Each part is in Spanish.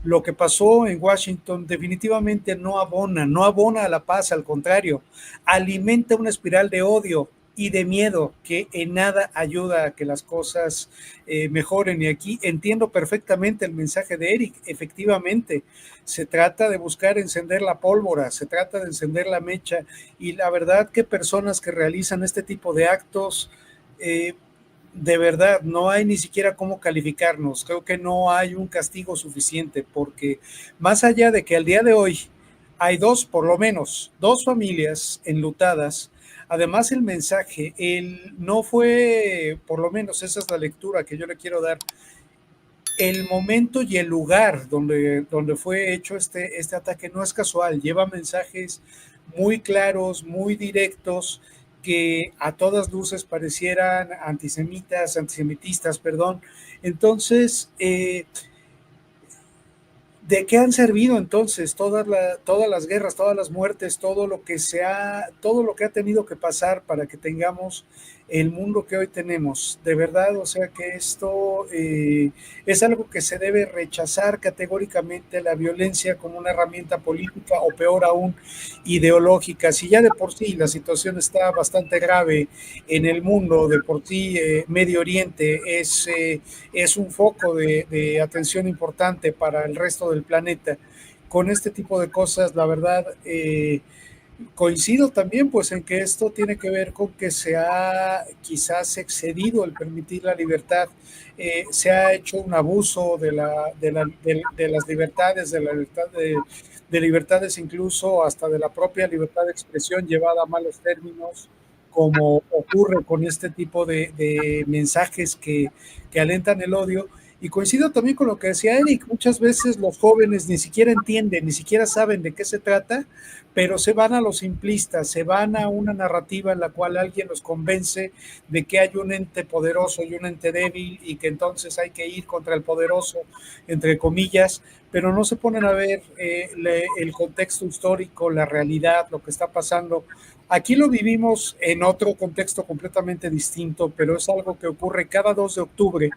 Lo que pasó en Washington definitivamente no abona a la paz, al contrario, alimenta una espiral de odio y de miedo que en nada ayuda a que las cosas mejoren. Y aquí entiendo perfectamente el mensaje de Eric. Efectivamente, se trata de buscar encender la pólvora, se trata de encender la mecha, y la verdad que personas que realizan este tipo de actos, eh, de verdad, no hay ni siquiera cómo calificarnos. Creo que no hay un castigo suficiente, porque más allá de que al día de hoy hay dos, por lo menos, dos familias enlutadas, además el mensaje, no fue, por lo menos esa es la lectura que yo le quiero dar, el momento y el lugar donde fue hecho este ataque no es casual, lleva mensajes muy claros, muy directos, que a todas luces parecieran antisemitistas, perdón. Entonces, ¿de qué han servido entonces todas las guerras, todas las muertes, todo lo que ha tenido que pasar para que tengamos el mundo que hoy tenemos? De verdad, o sea que esto es algo que se debe rechazar categóricamente, la violencia como una herramienta política o peor aún ideológica. Si ya de por sí la situación está bastante grave en el mundo, de por sí Medio Oriente es un foco de atención importante para el resto del planeta. Con este tipo de cosas, la verdad, coincido también pues en que esto tiene que ver con que se ha quizás excedido el permitir la libertad, se ha hecho un abuso de las libertades, de libertades incluso hasta de la propia libertad de expresión llevada a malos términos, como ocurre con este tipo de mensajes que alentan el odio. Y coincido también con lo que decía Eric, muchas veces los jóvenes ni siquiera entienden, ni siquiera saben de qué se trata, pero se van a los simplistas, se van a una narrativa en la cual alguien los convence de que hay un ente poderoso y un ente débil y que entonces hay que ir contra el poderoso, entre comillas, pero no se ponen a ver el contexto histórico, la realidad, lo que está pasando. Aquí lo vivimos en otro contexto completamente distinto, pero es algo que ocurre cada 2 de octubre,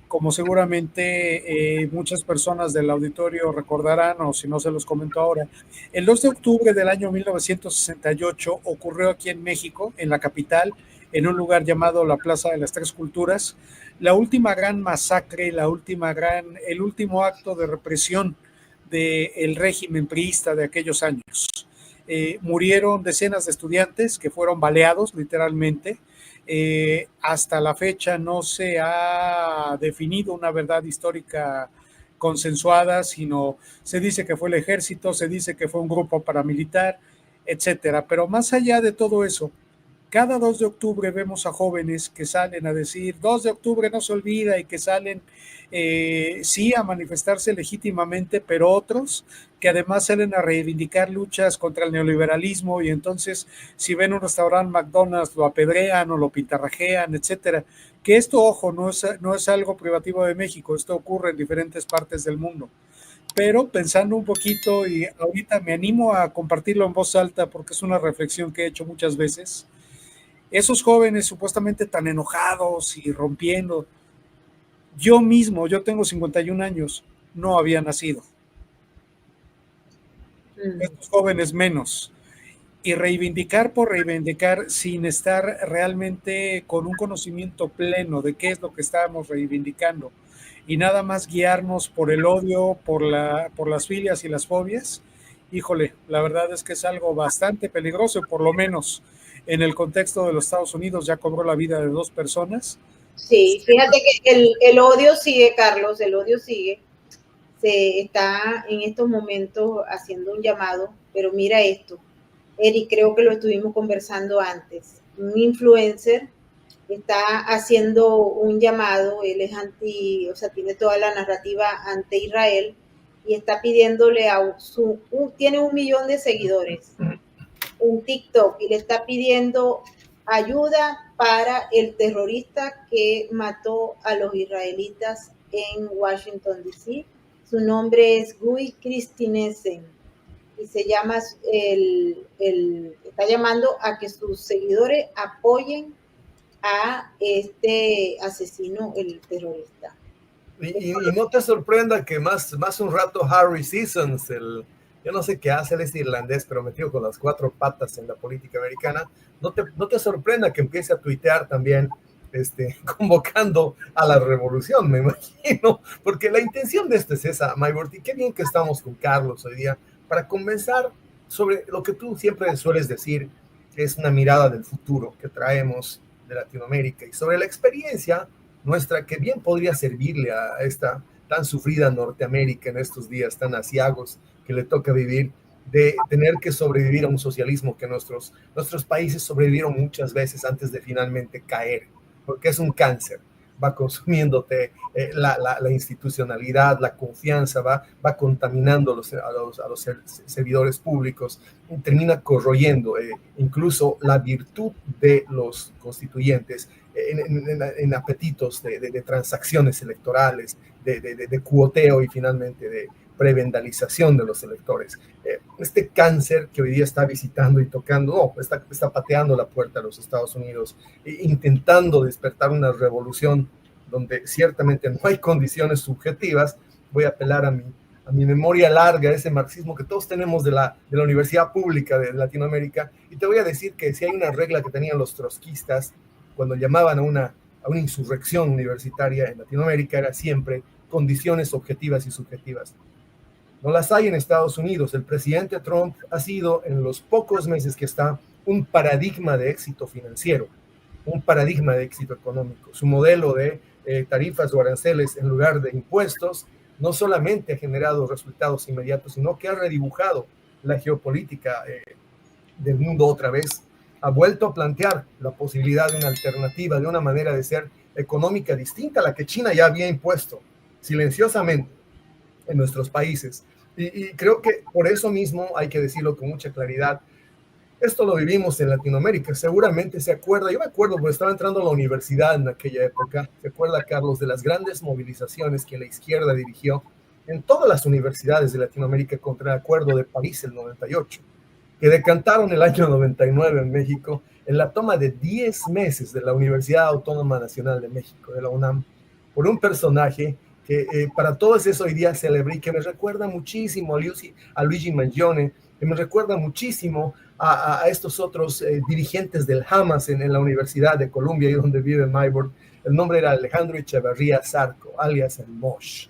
como seguramente muchas personas del auditorio recordarán, o si no se los comento ahora. El 2 de octubre del año 1968 ocurrió aquí en México, en la capital, en un lugar llamado la Plaza de las Tres Culturas, la última gran masacre, el último acto de represión del régimen priista de aquellos años. Murieron decenas de estudiantes que fueron baleados literalmente. Hasta la fecha no se ha definido una verdad histórica consensuada, sino se dice que fue el ejército, se dice que fue un grupo paramilitar, etcétera. Pero más allá de todo eso, cada 2 de octubre vemos a jóvenes que salen a decir 2 de octubre no se olvida, y que salen sí a manifestarse legítimamente, pero otros que además salen a reivindicar luchas contra el neoliberalismo, y entonces si ven un restaurante McDonald's lo apedrean o lo pintarrajean, etcétera. Que esto, ojo, no es algo privativo de México, esto ocurre en diferentes partes del mundo. Pero pensando un poquito, y ahorita me animo a compartirlo en voz alta porque es una reflexión que he hecho muchas veces, esos jóvenes supuestamente tan enojados y rompiendo, yo mismo, yo tengo 51 años, no había nacido. Estos jóvenes menos. Y reivindicar por reivindicar sin estar realmente con un conocimiento pleno de qué es lo que estábamos reivindicando, y nada más guiarnos por el odio, por las filias y las fobias, híjole, la verdad es que es algo bastante peligroso, por lo menos en el contexto de los Estados Unidos ya cobró la vida de 2 personas. Sí, fíjate que el odio sigue, Carlos, el odio sigue. Se está en estos momentos haciendo un llamado, pero mira esto, Eric, creo que lo estuvimos conversando antes. Un influencer está haciendo un llamado, él es o sea, tiene toda la narrativa ante Israel y está pidiéndole tiene 1 millón de seguidores en TikTok y le está pidiendo ayuda para el terrorista que mató a los israelitas en Washington, D.C. Su nombre es Guy Christensen y se llama, está llamando a que sus seguidores apoyen a este asesino, el terrorista. Y no te sorprenda que más un rato Harry Seasons, yo no sé qué hace, él es irlandés, pero metido con las cuatro patas en la política americana, no te sorprenda que empiece a tuitear también, convocando a la revolución, me imagino, porque la intención de esto es esa, Maybert, y qué bien que estamos con Carlos hoy día, para conversar sobre lo que tú siempre sueles decir, que es una mirada del futuro que traemos de Latinoamérica, y sobre la experiencia nuestra que bien podría servirle a esta tan sufrida Norteamérica en estos días tan aciagos que le toca vivir, de tener que sobrevivir a un socialismo que nuestros países sobrevivieron muchas veces antes de finalmente caer, porque es un cáncer, va consumiéndote la institucionalidad, la confianza, va contaminando a los servidores públicos, y termina corroyendo incluso la virtud de los constituyentes en apetitos de transacciones electorales, de cuoteo y finalmente de prebendalización de los electores. Este cáncer que hoy día está visitando y tocando, está pateando la puerta a los Estados Unidos, intentando despertar una revolución donde ciertamente no hay condiciones subjetivas. Voy a apelar a mi memoria larga, ese marxismo que todos tenemos de la Universidad Pública de Latinoamérica, y te voy a decir que si hay una regla que tenían los trotskistas cuando llamaban a una insurrección universitaria en Latinoamérica, era siempre condiciones objetivas y subjetivas. No las hay en Estados Unidos. El presidente Trump ha sido, en los pocos meses que está, un paradigma de éxito financiero, un paradigma de éxito económico. Su modelo de tarifas o aranceles en lugar de impuestos no solamente ha generado resultados inmediatos, sino que ha redibujado la geopolítica del mundo otra vez. Ha vuelto a plantear la posibilidad de una alternativa, de una manera de ser económica distinta a la que China ya había impuesto silenciosamente en nuestros países. Y creo que por eso mismo hay que decirlo con mucha claridad. Esto lo vivimos en Latinoamérica, seguramente se acuerda, yo me acuerdo porque estaba entrando a la universidad en aquella época, se acuerda, Carlos, de las grandes movilizaciones que la izquierda dirigió en todas las universidades de Latinoamérica contra el Acuerdo de París el 98, que decantaron el año 99 en México en la toma de 10 meses de la Universidad Autónoma Nacional de México, de la UNAM, por un personaje que para todos es hoy día célebre y que me recuerda muchísimo a Luigi Mangione, que me recuerda muchísimo a estos otros dirigentes del Hamas en la Universidad de Columbia, y donde vive Maybert. El nombre era Alejandro Echeverría Zarco, alias el Mosh.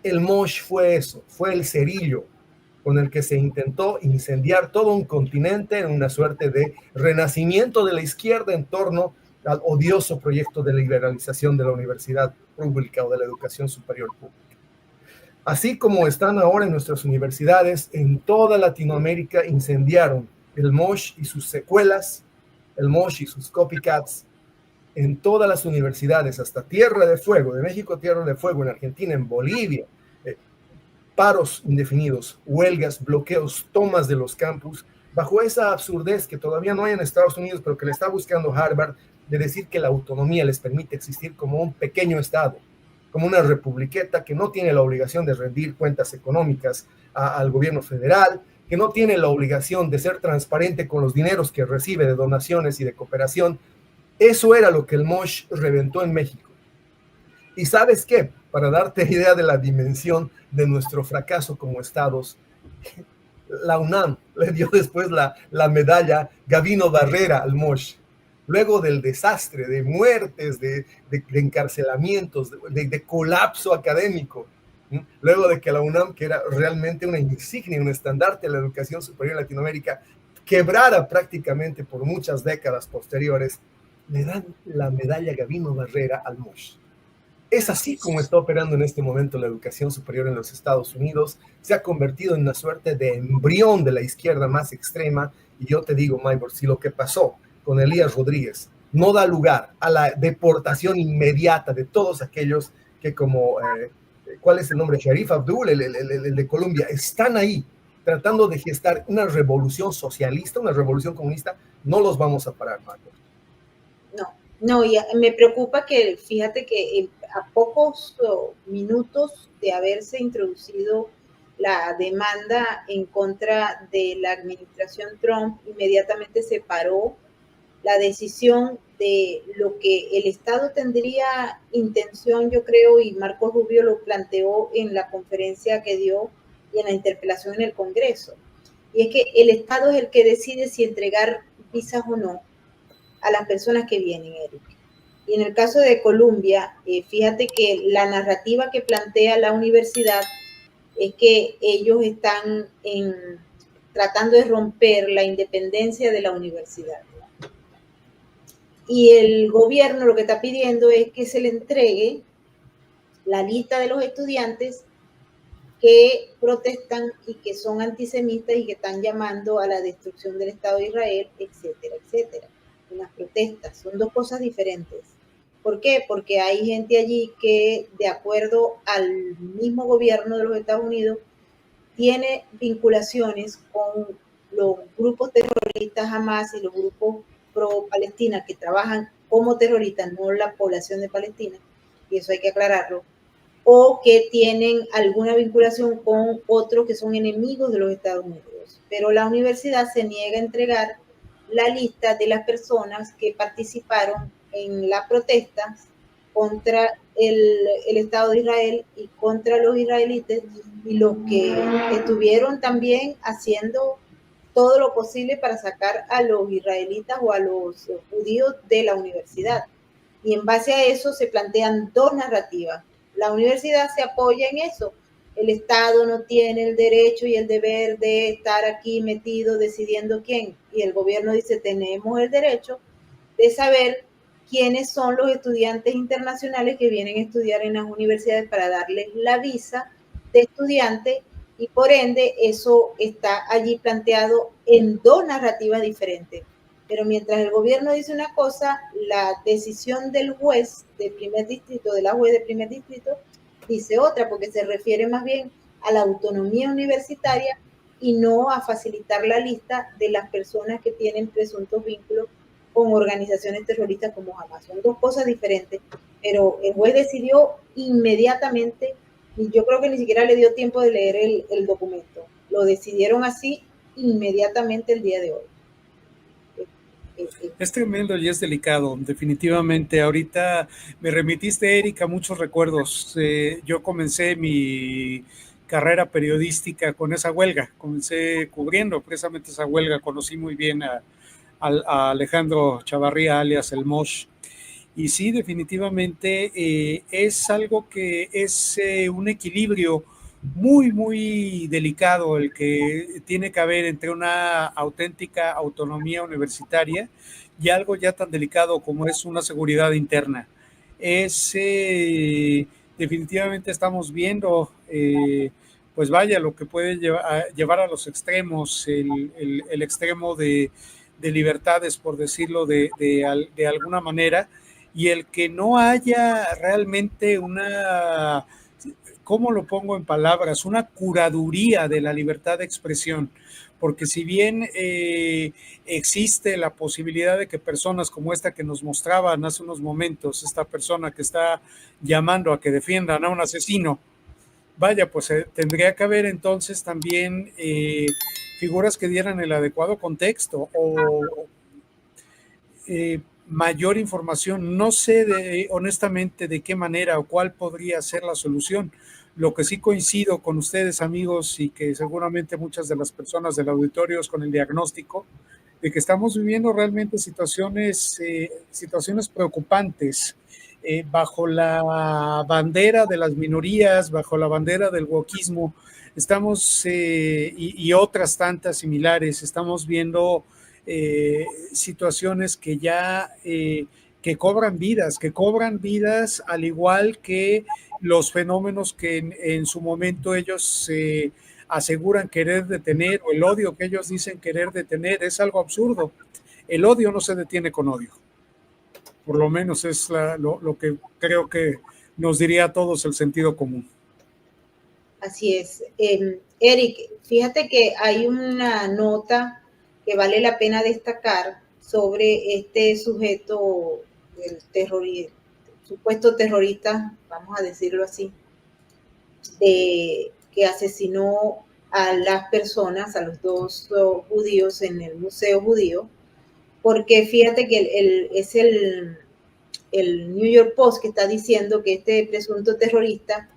El Mosh fue eso, fue el cerillo con el que se intentó incendiar todo un continente en una suerte de renacimiento de la izquierda en torno al odioso proyecto de liberalización de la universidad pública o de la educación superior pública. Así como están ahora en nuestras universidades, en toda Latinoamérica incendiaron el Mosh y sus secuelas, el Mosh y sus copycats, en todas las universidades, hasta Tierra de Fuego, de México Tierra de Fuego, en Argentina, en Bolivia, paros indefinidos, huelgas, bloqueos, tomas de los campus, bajo esa absurdez que todavía no hay en Estados Unidos, pero que le está buscando Harvard, de decir que la autonomía les permite existir como un pequeño estado, como una republiqueta que no tiene la obligación de rendir cuentas económicas al gobierno federal, que no tiene la obligación de ser transparente con los dineros que recibe de donaciones y de cooperación. Eso era lo que el Mosh reventó en México. ¿Y sabes qué? Para darte idea de la dimensión de nuestro fracaso como estados, la UNAM le dio después la medalla Gavino Barrera al Mosh. Luego del desastre, de muertes, de encarcelamientos, de colapso académico, luego de que la UNAM, que era realmente una insignia, un estandarte de la educación superior en Latinoamérica, quebrara prácticamente por muchas décadas posteriores, le dan la medalla Gavino Barrera al Mosh. Es así como está operando en este momento la educación superior en los Estados Unidos. Se ha convertido en una suerte de embrión de la izquierda más extrema. Y yo te digo, Maybert, si lo que pasó con Elías Rodríguez no da lugar a la deportación inmediata de todos aquellos que, como, ¿cuál es el nombre? Sharif Abdul, el de Colombia, están ahí tratando de gestar una revolución socialista, una revolución comunista, no los vamos a parar, Maybert. No, y me preocupa que, fíjate que a pocos minutos de haberse introducido la demanda en contra de la administración Trump, inmediatamente se paró la decisión de lo que el Estado tendría intención, yo creo, y Marco Rubio lo planteó en la conferencia que dio y en la interpelación en el Congreso. Y es que el Estado es el que decide si entregar visas o no a las personas que vienen, Eric. Y en el caso de Colombia, fíjate que la narrativa que plantea la universidad es que ellos están tratando de romper la independencia de la universidad. Y el gobierno lo que está pidiendo es que se le entregue la lista de los estudiantes que protestan y que son antisemitas y que están llamando a la destrucción del Estado de Israel, etcétera, etcétera. Unas protestas, son dos cosas diferentes. ¿Por qué? Porque hay gente allí que, de acuerdo al mismo gobierno de los Estados Unidos, tiene vinculaciones con los grupos terroristas Hamas y los grupos pro-Palestina que trabajan como terroristas, no la población de Palestina, y eso hay que aclararlo, o que tienen alguna vinculación con otros que son enemigos de los Estados Unidos. Pero la universidad se niega a entregar la lista de las personas que participaron en la protesta contra el Estado de Israel y contra los israelitas y los que estuvieron también haciendo todo lo posible para sacar a los israelitas o a los judíos de la universidad. Y en base a eso se plantean dos narrativas. La universidad se apoya en eso. El Estado no tiene el derecho y el deber de estar aquí metido decidiendo quién. Y el gobierno dice, tenemos el derecho de saber quiénes son los estudiantes internacionales que vienen a estudiar en las universidades para darles la visa de estudiante, y por ende eso está allí planteado en dos narrativas diferentes. Pero mientras el gobierno dice una cosa, la decisión del juez de primer distrito, de la juez de primer distrito, dice otra, porque se refiere más bien a la autonomía universitaria y no a facilitar la lista de las personas que tienen presuntos vínculos con organizaciones terroristas como Hamas. Son dos cosas diferentes, pero el juez decidió inmediatamente, y yo creo que ni siquiera le dio tiempo de leer el documento. Lo decidieron así inmediatamente el día de hoy. Es tremendo y es delicado, definitivamente. Ahorita me remitiste, Erika, a muchos recuerdos. Yo comencé mi carrera periodística con esa huelga, comencé cubriendo precisamente esa huelga, conocí muy bien a Alejandro Chavarría, alias El Mosh. Y sí, definitivamente es algo que es un equilibrio muy, muy delicado el que tiene que haber entre una auténtica autonomía universitaria y algo ya tan delicado como es una seguridad interna. Es definitivamente estamos viendo, pues vaya, lo que puede llevar a los extremos, el extremo de libertades, por decirlo de alguna manera, y el que no haya realmente una, ¿cómo lo pongo en palabras? Una curaduría de la libertad de expresión, porque si bien existe la posibilidad de que personas como esta que nos mostraban hace unos momentos, esta persona que está llamando a que defiendan a un asesino, vaya, pues tendría que haber entonces también figuras que dieran el adecuado contexto o mayor información. No sé honestamente de qué manera o cuál podría ser la solución. Lo que sí coincido con ustedes, amigos, y que seguramente muchas de las personas del auditorio es con el diagnóstico de que estamos viviendo realmente situaciones preocupantes. Bajo la bandera de las minorías, bajo la bandera del wokismo, estamos, y otras tantas similares, estamos viendo situaciones que ya que cobran vidas, al igual que los fenómenos que en su momento ellos aseguran querer detener, o el odio que ellos dicen querer detener. Es algo absurdo. El odio no se detiene con odio. Por lo menos es lo que creo que nos diría a todos el sentido común. Así es. Eric, fíjate que hay una nota que vale la pena destacar sobre este sujeto del supuesto terrorista, vamos a decirlo así, que asesinó a las personas, a los dos judíos en el Museo Judío, porque fíjate que es el New York Post que está diciendo que este presunto terrorista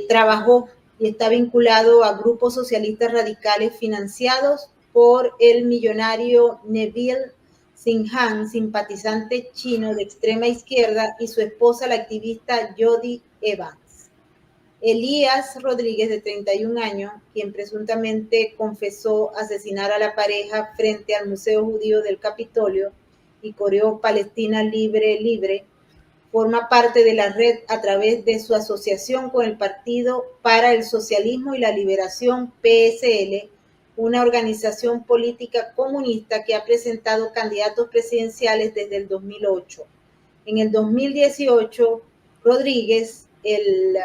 trabajó y está vinculado a grupos socialistas radicales financiados por el millonario Neville Sinhan, simpatizante chino de extrema izquierda, y su esposa, la activista Jody Evans. Elías Rodríguez, de 31 años, quien presuntamente confesó asesinar a la pareja frente al Museo Judío del Capitolio y coreó Palestina Libre Libre, forma parte de la red a través de su asociación con el Partido para el Socialismo y la Liberación, PSL, una organización política comunista que ha presentado candidatos presidenciales desde el 2008. En el 2018, Rodríguez, el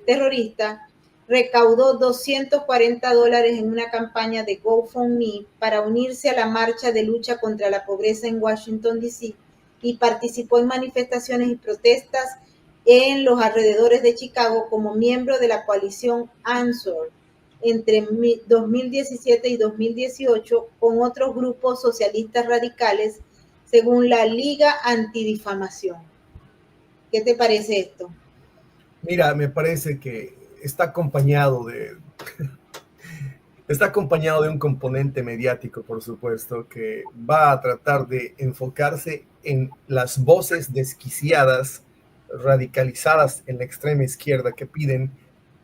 terrorista, recaudó $240 en una campaña de GoFundMe para unirse a la marcha de lucha contra la pobreza en Washington, D.C., y participó en manifestaciones y protestas en los alrededores de Chicago como miembro de la coalición Answer entre 2017 y 2018 con otros grupos socialistas radicales, según la Liga Antidifamación. ¿Qué te parece esto? Mira, me parece que está acompañado de un componente mediático, por supuesto, que va a tratar de enfocarse en las voces desquiciadas, radicalizadas en la extrema izquierda, que piden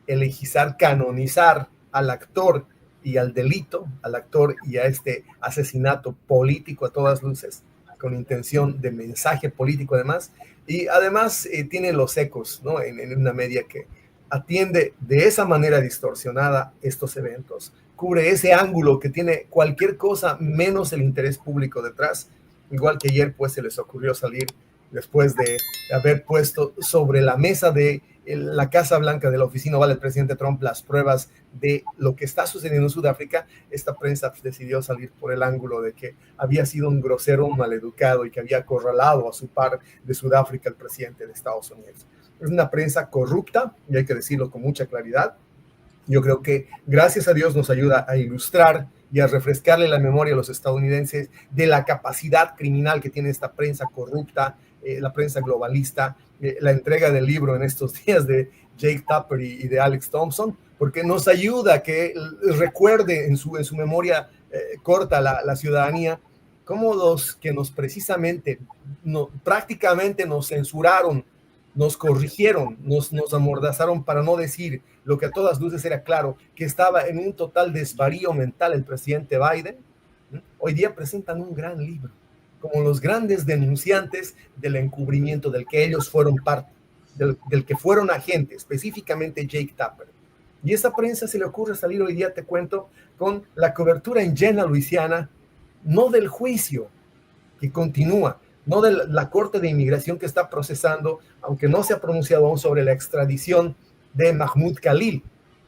elegizar, canonizar al actor y al delito, al actor y a este asesinato político a todas luces, con intención de mensaje político además, y además tiene los ecos, ¿no? en una media que atiende de esa manera distorsionada estos eventos, cubre ese ángulo que tiene cualquier cosa menos el interés público detrás, igual que ayer pues se les ocurrió salir después de haber puesto sobre la mesa de la Casa Blanca, de la oficina oval del presidente Trump, las pruebas de lo que está sucediendo en Sudáfrica. Esta prensa decidió salir por el ángulo de que había sido un grosero, un maleducado y que había acorralado a su par de Sudáfrica el presidente de Estados Unidos. Es una prensa corrupta, y hay que decirlo con mucha claridad. Yo creo que, gracias a Dios, nos ayuda a ilustrar y a refrescarle la memoria a los estadounidenses de la capacidad criminal que tiene esta prensa corrupta, la prensa globalista, la entrega del libro en estos días de Jake Tapper y de Alex Thompson, porque nos ayuda a que recuerde en su memoria corta la ciudadanía cómo los que nos precisamente, prácticamente nos censuraron, nos corrigieron, nos amordazaron para no decir lo que a todas luces era claro, que estaba en un total desvarío mental el presidente Biden. Hoy día presentan un gran libro, como los grandes denunciantes del encubrimiento del que ellos fueron parte, del que fueron agentes, específicamente Jake Tapper. Y esa prensa se le ocurre salir hoy día, te cuento, con la cobertura en Jena, Luisiana, no del juicio que continúa, no de la Corte de Inmigración que está procesando, aunque no se ha pronunciado aún sobre la extradición de Mahmoud Khalil,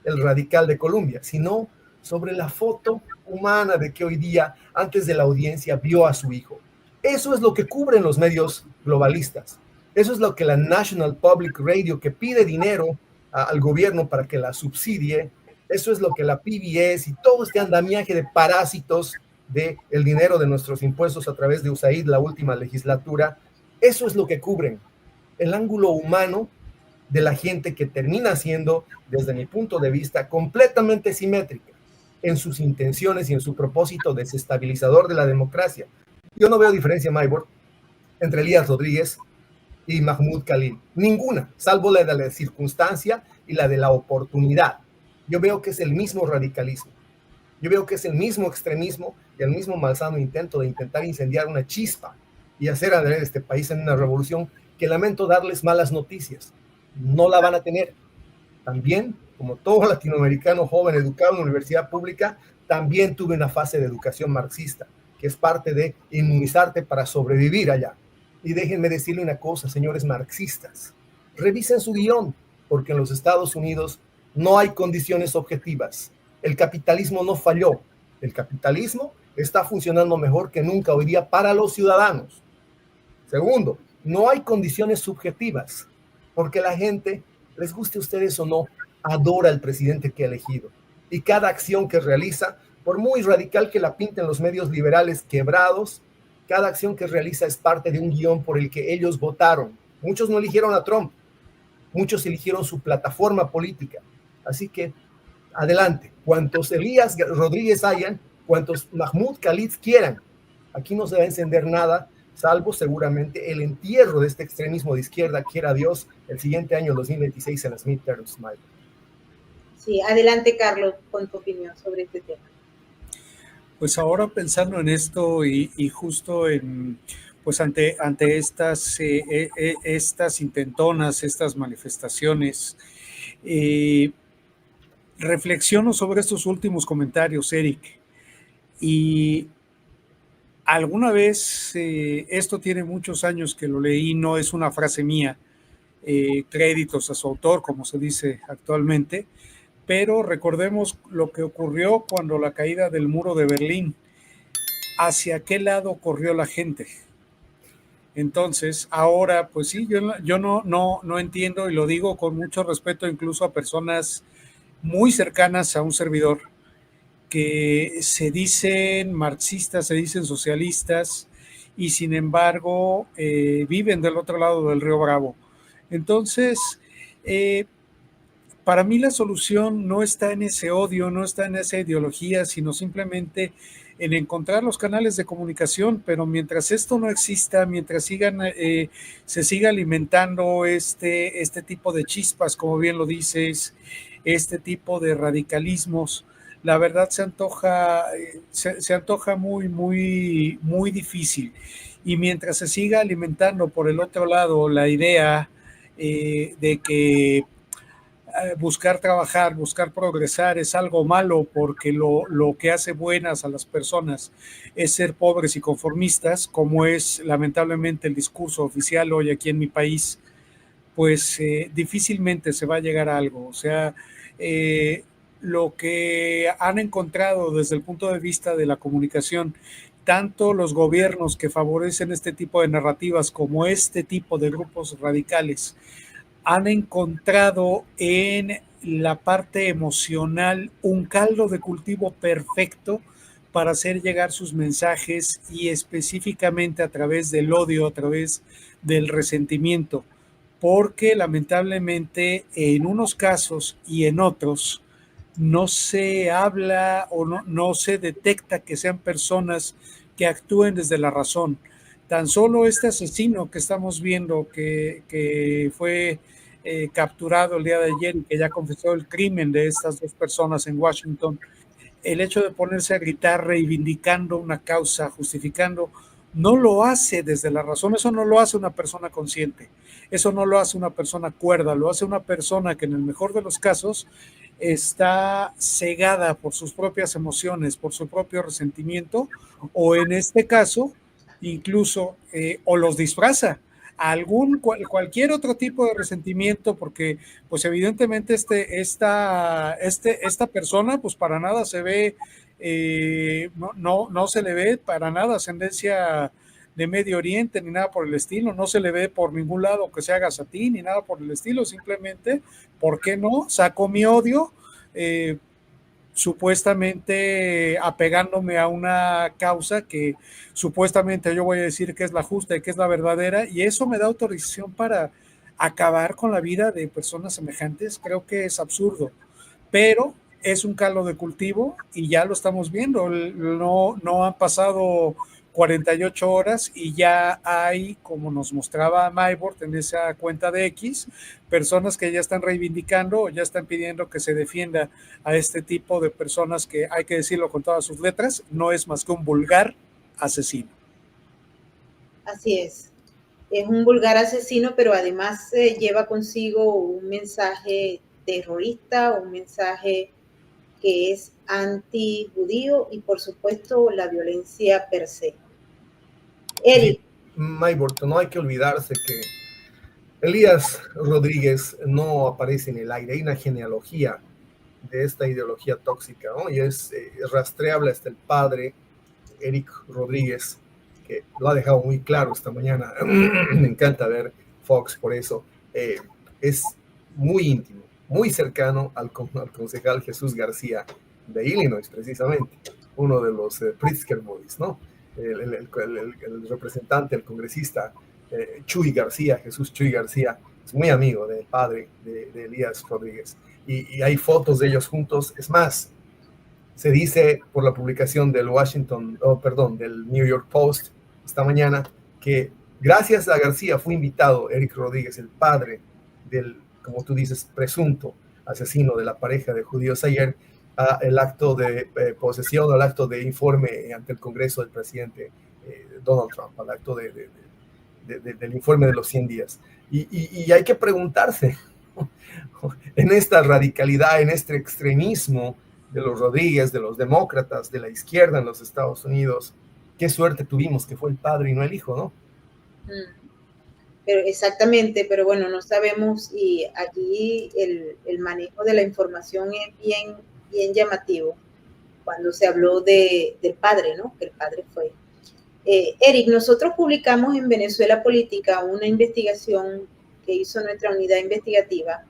el radical de Colombia, sino sobre la foto humana de que hoy día, antes de la audiencia, vio a su hijo. Eso es lo que cubren los medios globalistas. Eso es lo que la National Public Radio, que pide dinero al gobierno para que la subsidie, eso es lo que la PBS y todo este andamiaje de parásitos del dinero de nuestros impuestos a través de USAID, la última legislatura, eso es lo que cubren, el ángulo humano de la gente que termina siendo, desde mi punto de vista, completamente simétrica en sus intenciones y en su propósito desestabilizador de la democracia. Yo no veo diferencia, Maybor, entre Elías Rodríguez y Mahmoud Khalil. Ninguna, salvo la de la circunstancia y la de la oportunidad. Yo veo que es el mismo radicalismo. Yo veo que es el mismo extremismo y el mismo malsano intento de intentar incendiar una chispa y hacer arder este país en una revolución que lamento darles malas noticias. No la van a tener. También, como todo latinoamericano joven educado en la universidad pública, también tuve una fase de educación marxista, que es parte de inmunizarte para sobrevivir allá. Y déjenme decirle una cosa, señores marxistas, revisen su guión, porque en los Estados Unidos no hay condiciones objetivas. El capitalismo no falló. El capitalismo está funcionando mejor que nunca hoy día para los ciudadanos. Segundo, no hay condiciones subjetivas, porque la gente, les guste a ustedes o no, adora al presidente que ha elegido. Y cada acción que realiza, por muy radical que la pinten los medios liberales quebrados, Cada acción que realiza es parte de un guión por el que ellos votaron. Muchos no eligieron a Trump, muchos eligieron su plataforma política. Así que adelante, cuantos Elías Rodríguez hayan, cuantos Mahmoud Khalid quieran. Aquí no se va a encender nada, salvo seguramente el entierro de este extremismo de izquierda, quiera Dios, el siguiente año 2026 en las midterms. Sí, adelante, Carlos, con tu opinión sobre este tema. Pues ahora pensando en esto y justo en, pues ante estas intentonas, estas manifestaciones, reflexiono sobre estos últimos comentarios, Eric, y alguna vez, esto tiene muchos años que lo leí, no es una frase mía, créditos a su autor, como se dice actualmente, pero recordemos lo que ocurrió cuando la caída del muro de Berlín. ¿Hacia qué lado corrió la gente? Entonces, ahora, pues sí, yo no entiendo, y lo digo con mucho respeto incluso a personas muy cercanas a un servidor, que se dicen marxistas, se dicen socialistas, y sin embargo viven del otro lado del río Bravo. Entonces, para mí la solución no está en ese odio, no está en esa ideología, sino simplemente en encontrar los canales de comunicación, pero mientras esto no exista, mientras se siga alimentando este tipo de chispas, como bien lo dices, este tipo de radicalismos, la verdad se antoja muy difícil. Y mientras se siga alimentando por el otro lado la idea de que buscar trabajar, buscar progresar es algo malo porque lo que hace buenas a las personas es ser pobres y conformistas, como es lamentablemente el discurso oficial hoy aquí en mi país, pues difícilmente se va a llegar a algo. O sea, lo que han encontrado desde el punto de vista de la comunicación, tanto los gobiernos que favorecen este tipo de narrativas como este tipo de grupos radicales, han encontrado en la parte emocional un caldo de cultivo perfecto para hacer llegar sus mensajes, y específicamente a través del odio, a través del resentimiento, porque lamentablemente en unos casos y en otros no se habla o no se detecta que sean personas que actúen desde la razón. Tan solo este asesino que estamos viendo que fue capturado el día de ayer y que ya confesó el crimen de estas dos personas en Washington, el hecho de ponerse a gritar reivindicando una causa, justificando, no lo hace desde la razón. Eso no lo hace una persona consciente, eso no lo hace una persona cuerda, lo hace una persona que en el mejor de los casos está cegada por sus propias emociones, por su propio resentimiento, o en este caso, incluso, o los disfraza a cualquier otro tipo de resentimiento, porque pues evidentemente esta persona pues para nada se ve, no se le ve para nada ascendencia de Medio Oriente ni nada por el estilo, no se le ve por ningún lado que se haga satín ni nada por el estilo, simplemente, ¿por qué no? Saco mi odio, supuestamente apegándome a una causa que supuestamente yo voy a decir que es la justa y que es la verdadera, y eso me da autorización para acabar con la vida de personas semejantes. Creo que es absurdo, pero es un caldo de cultivo y ya lo estamos viendo. No han pasado 48 horas y ya hay, como nos mostraba Maybord en esa cuenta de X, personas que ya están reivindicando o ya están pidiendo que se defienda a este tipo de personas que, hay que decirlo con todas sus letras, no es más que un vulgar asesino. Así es un vulgar asesino, pero además lleva consigo un mensaje terrorista, un mensaje que es anti-judío y por supuesto la violencia per se. Eric. Maybord, no hay que olvidarse que Elías Rodríguez no aparece en el aire, hay una genealogía de esta ideología tóxica, ¿no? Y es rastreable hasta el padre, Eric Rodríguez, que lo ha dejado muy claro esta mañana. Me encanta ver Fox por eso. Es muy íntimo, muy cercano al concejal Jesús García de Illinois, precisamente, uno de los Pritzker Boys, ¿no? el representante, el congresista Chuy García, Jesús Chuy García, es muy amigo del padre de Elías Rodríguez. Y hay fotos de ellos juntos. Es más, se dice por la publicación del del New York Post esta mañana que gracias a García fue invitado Eric Rodríguez, el padre del, como tú dices, presunto asesino de la pareja de judíos ayer, a el acto de posesión, al acto de informe ante el Congreso del presidente Donald Trump, al acto del informe de los 100 días. Y hay que preguntarse, en esta radicalidad, en este extremismo de los Rodríguez, de los demócratas, de la izquierda en los Estados Unidos, qué suerte tuvimos que fue el padre y no el hijo, ¿no? Pero exactamente, pero bueno, no sabemos, y aquí el manejo de la información es bien llamativo cuando se habló del padre, ¿no? Que el padre fue. Eric, nosotros publicamos en Venezuela Política una investigación que hizo nuestra unidad investigativa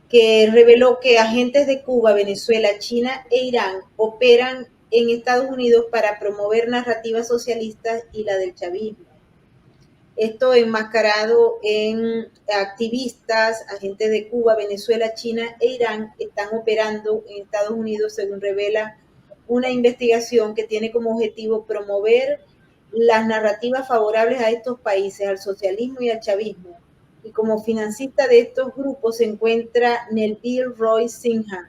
que reveló que agentes de Cuba, Venezuela, China e Irán operan en Estados Unidos para promover narrativas socialistas y la del chavismo. Esto enmascarado en activistas, agentes de Cuba, Venezuela, China e Irán están operando en Estados Unidos, según revela una investigación que tiene como objetivo promover las narrativas favorables a estos países, al socialismo y al chavismo. Y como financista de estos grupos se encuentra Nelvil Roy Sinhan,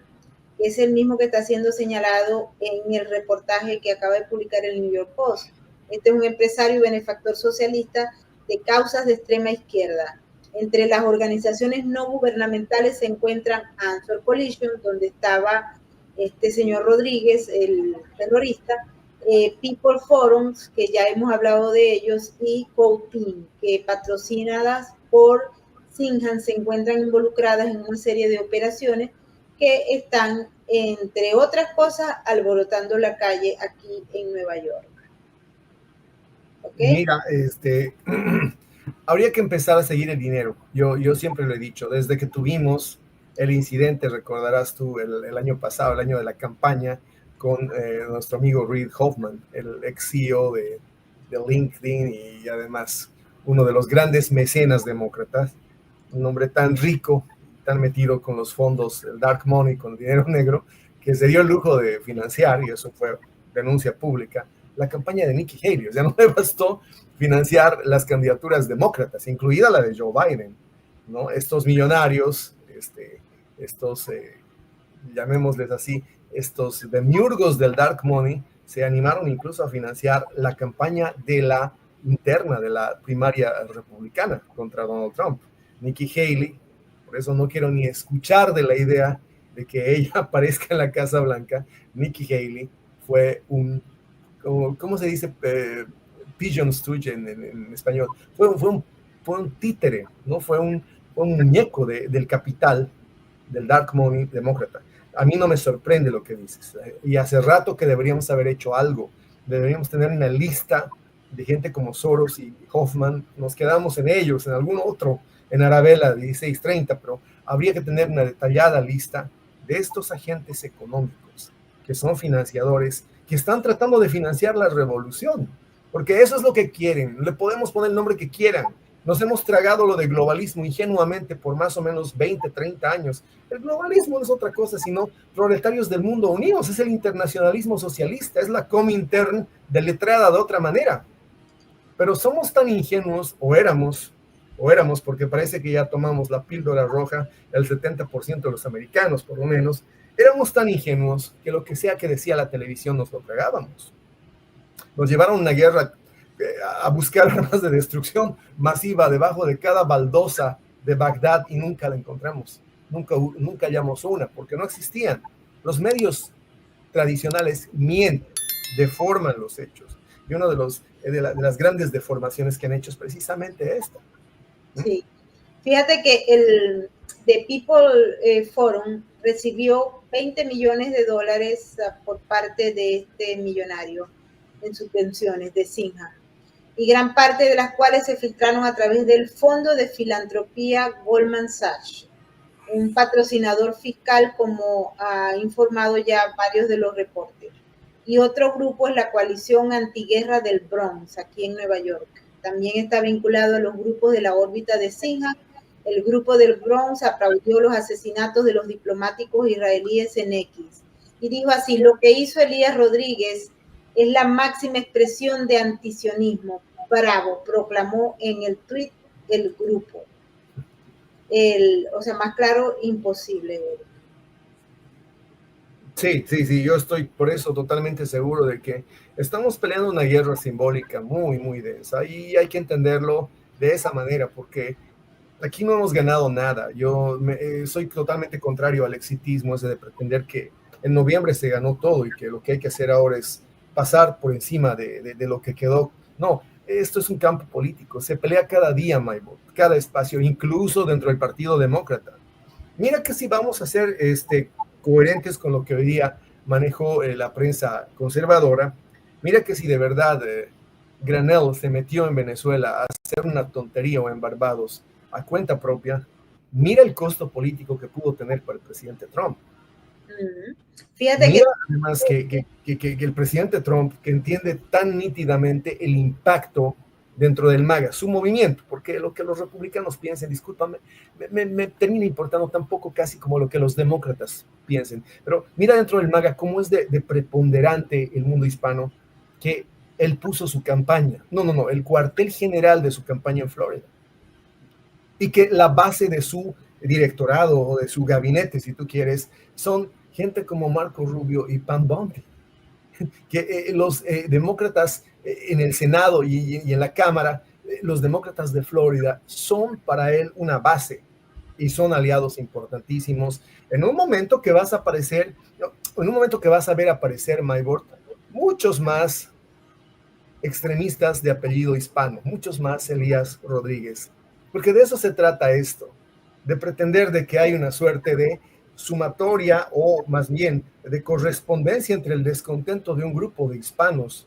que es el mismo que está siendo señalado en el reportaje que acaba de publicar el New York Post. Este es un empresario y benefactor socialista de causas de extrema izquierda. Entre las organizaciones no gubernamentales se encuentran Answer Coalition, donde estaba este señor Rodríguez, el terrorista, People Forums, que ya hemos hablado de ellos, y Coutin, que patrocinadas por Sinhan se encuentran involucradas en una serie de operaciones que están, entre otras cosas, alborotando la calle aquí en Nueva York. ¿Okay? Mira, habría que empezar a seguir el dinero. Yo siempre lo he dicho, desde que tuvimos el incidente, recordarás tú, el año pasado, el año de la campaña, con nuestro amigo Reid Hoffman, el ex CEO de LinkedIn y además uno de los grandes mecenas demócratas, un hombre tan rico, tan metido con los fondos, el dark money, con el dinero negro, que se dio el lujo de financiar, y eso fue denuncia pública, la campaña de Nikki Haley. O sea, no le bastó financiar las candidaturas demócratas, incluida la de Joe Biden, ¿no? Estos millonarios, llamémosles así, estos demiurgos del dark money, se animaron incluso a financiar la campaña de la interna de la primaria republicana contra Donald Trump. Nikki Haley, por eso no quiero ni escuchar de la idea de que ella aparezca en la Casa Blanca. Nikki Haley fue ¿cómo se dice? Pigeon stooge en español. Fue un títere, ¿no? Fue un muñeco del capital, del dark money demócrata. A mí no me sorprende lo que dices. Y hace rato que deberíamos haber hecho algo. Deberíamos tener una lista de gente como Soros y Hoffman. Nos quedamos en ellos, en algún otro, en Arabella 1630, pero habría que tener una detallada lista de estos agentes económicos que son financiadores, que están tratando de financiar la revolución, porque eso es lo que quieren. Le podemos poner el nombre que quieran. Nos hemos tragado lo de globalismo ingenuamente por más o menos 20, 30 años. El globalismo no es otra cosa sino proletarios del mundo unidos. Es el internacionalismo socialista, es la Comintern deletrada de otra manera. Pero somos tan ingenuos, o éramos, porque parece que ya tomamos la píldora roja, el 70% de los americanos por lo menos, éramos tan ingenuos que lo que sea que decía la televisión nos lo tragábamos. Nos llevaron a una guerra a buscar armas de destrucción masiva debajo de cada baldosa de Bagdad y nunca la encontramos. Nunca hallamos una, porque no existían. Los medios tradicionales mienten, deforman los hechos. Y una de las grandes deformaciones que han hecho es precisamente esta. Sí. Fíjate que el The People Forum recibió $20 millones por parte de este millonario en subvenciones de Sinhan, y gran parte de las cuales se filtraron a través del Fondo de Filantropía Goldman Sachs, un patrocinador fiscal, como ha informado ya varios de los reportes. y otro grupo es la coalición antiguerra del Bronx, aquí en Nueva York. También está vinculado a los grupos de la órbita de Sinjar. El grupo del Bronx aplaudió los asesinatos de los diplomáticos israelíes en X y dijo así: lo que hizo Elías Rodríguez es la máxima expresión de antisionismo. Bravo, proclamó en el tuit el grupo. O sea, más claro, imposible. Sí, yo estoy por eso totalmente seguro de que estamos peleando una guerra simbólica muy, muy densa y hay que entenderlo de esa manera porque aquí no hemos ganado nada. Soy totalmente contrario al exitismo, ese de pretender que en noviembre se ganó todo y que lo que hay que hacer ahora es pasar por encima de lo que quedó. No, esto es un campo político, se pelea cada día, Maybot, cada espacio, incluso dentro del Partido Demócrata. Mira que si vamos a ser coherentes con lo que hoy día manejó la prensa conservadora, mira que si de verdad Granell se metió en Venezuela a hacer una tontería o en Barbados a cuenta propia, mira el costo político que pudo tener para el presidente Trump. Fíjate mira además que el presidente Trump, que entiende tan nítidamente el impacto dentro del MAGA, su movimiento, porque lo que los republicanos piensen, discúlpame, me termina importando tampoco casi como lo que los demócratas piensen, pero mira dentro del MAGA cómo es de preponderante el mundo hispano, que él puso su campaña, el cuartel general de su campaña en Florida, y que la base de su directorado o de su gabinete, si tú quieres, son gente como Marco Rubio y Pam Bondi, que los demócratas en el Senado y en la Cámara, los demócratas de Florida son para él una base y son aliados importantísimos. En un momento que vas a aparecer, en un momento que vas a ver aparecer, Maybord, muchos más extremistas de apellido hispano, muchos más Elías Rodríguez, porque de eso se trata esto, de pretender de que hay una suerte de sumatoria o más bien de correspondencia entre el descontento de un grupo de hispanos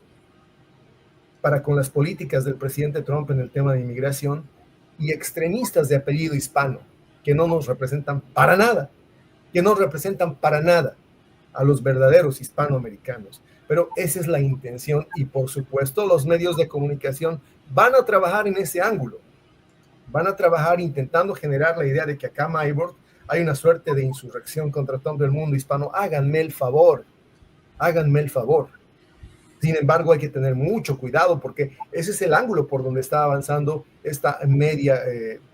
para con las políticas del presidente Trump en el tema de inmigración y extremistas de apellido hispano que no nos representan para nada, que no representan para nada a los verdaderos hispanoamericanos. Pero esa es la intención y por supuesto los medios de comunicación van a trabajar en ese ángulo, van a trabajar intentando generar la idea de que acá, Maybord, hay una suerte de insurrección contra todo el mundo hispano. Háganme el favor. Sin embargo, hay que tener mucho cuidado porque ese es el ángulo por donde está avanzando esta media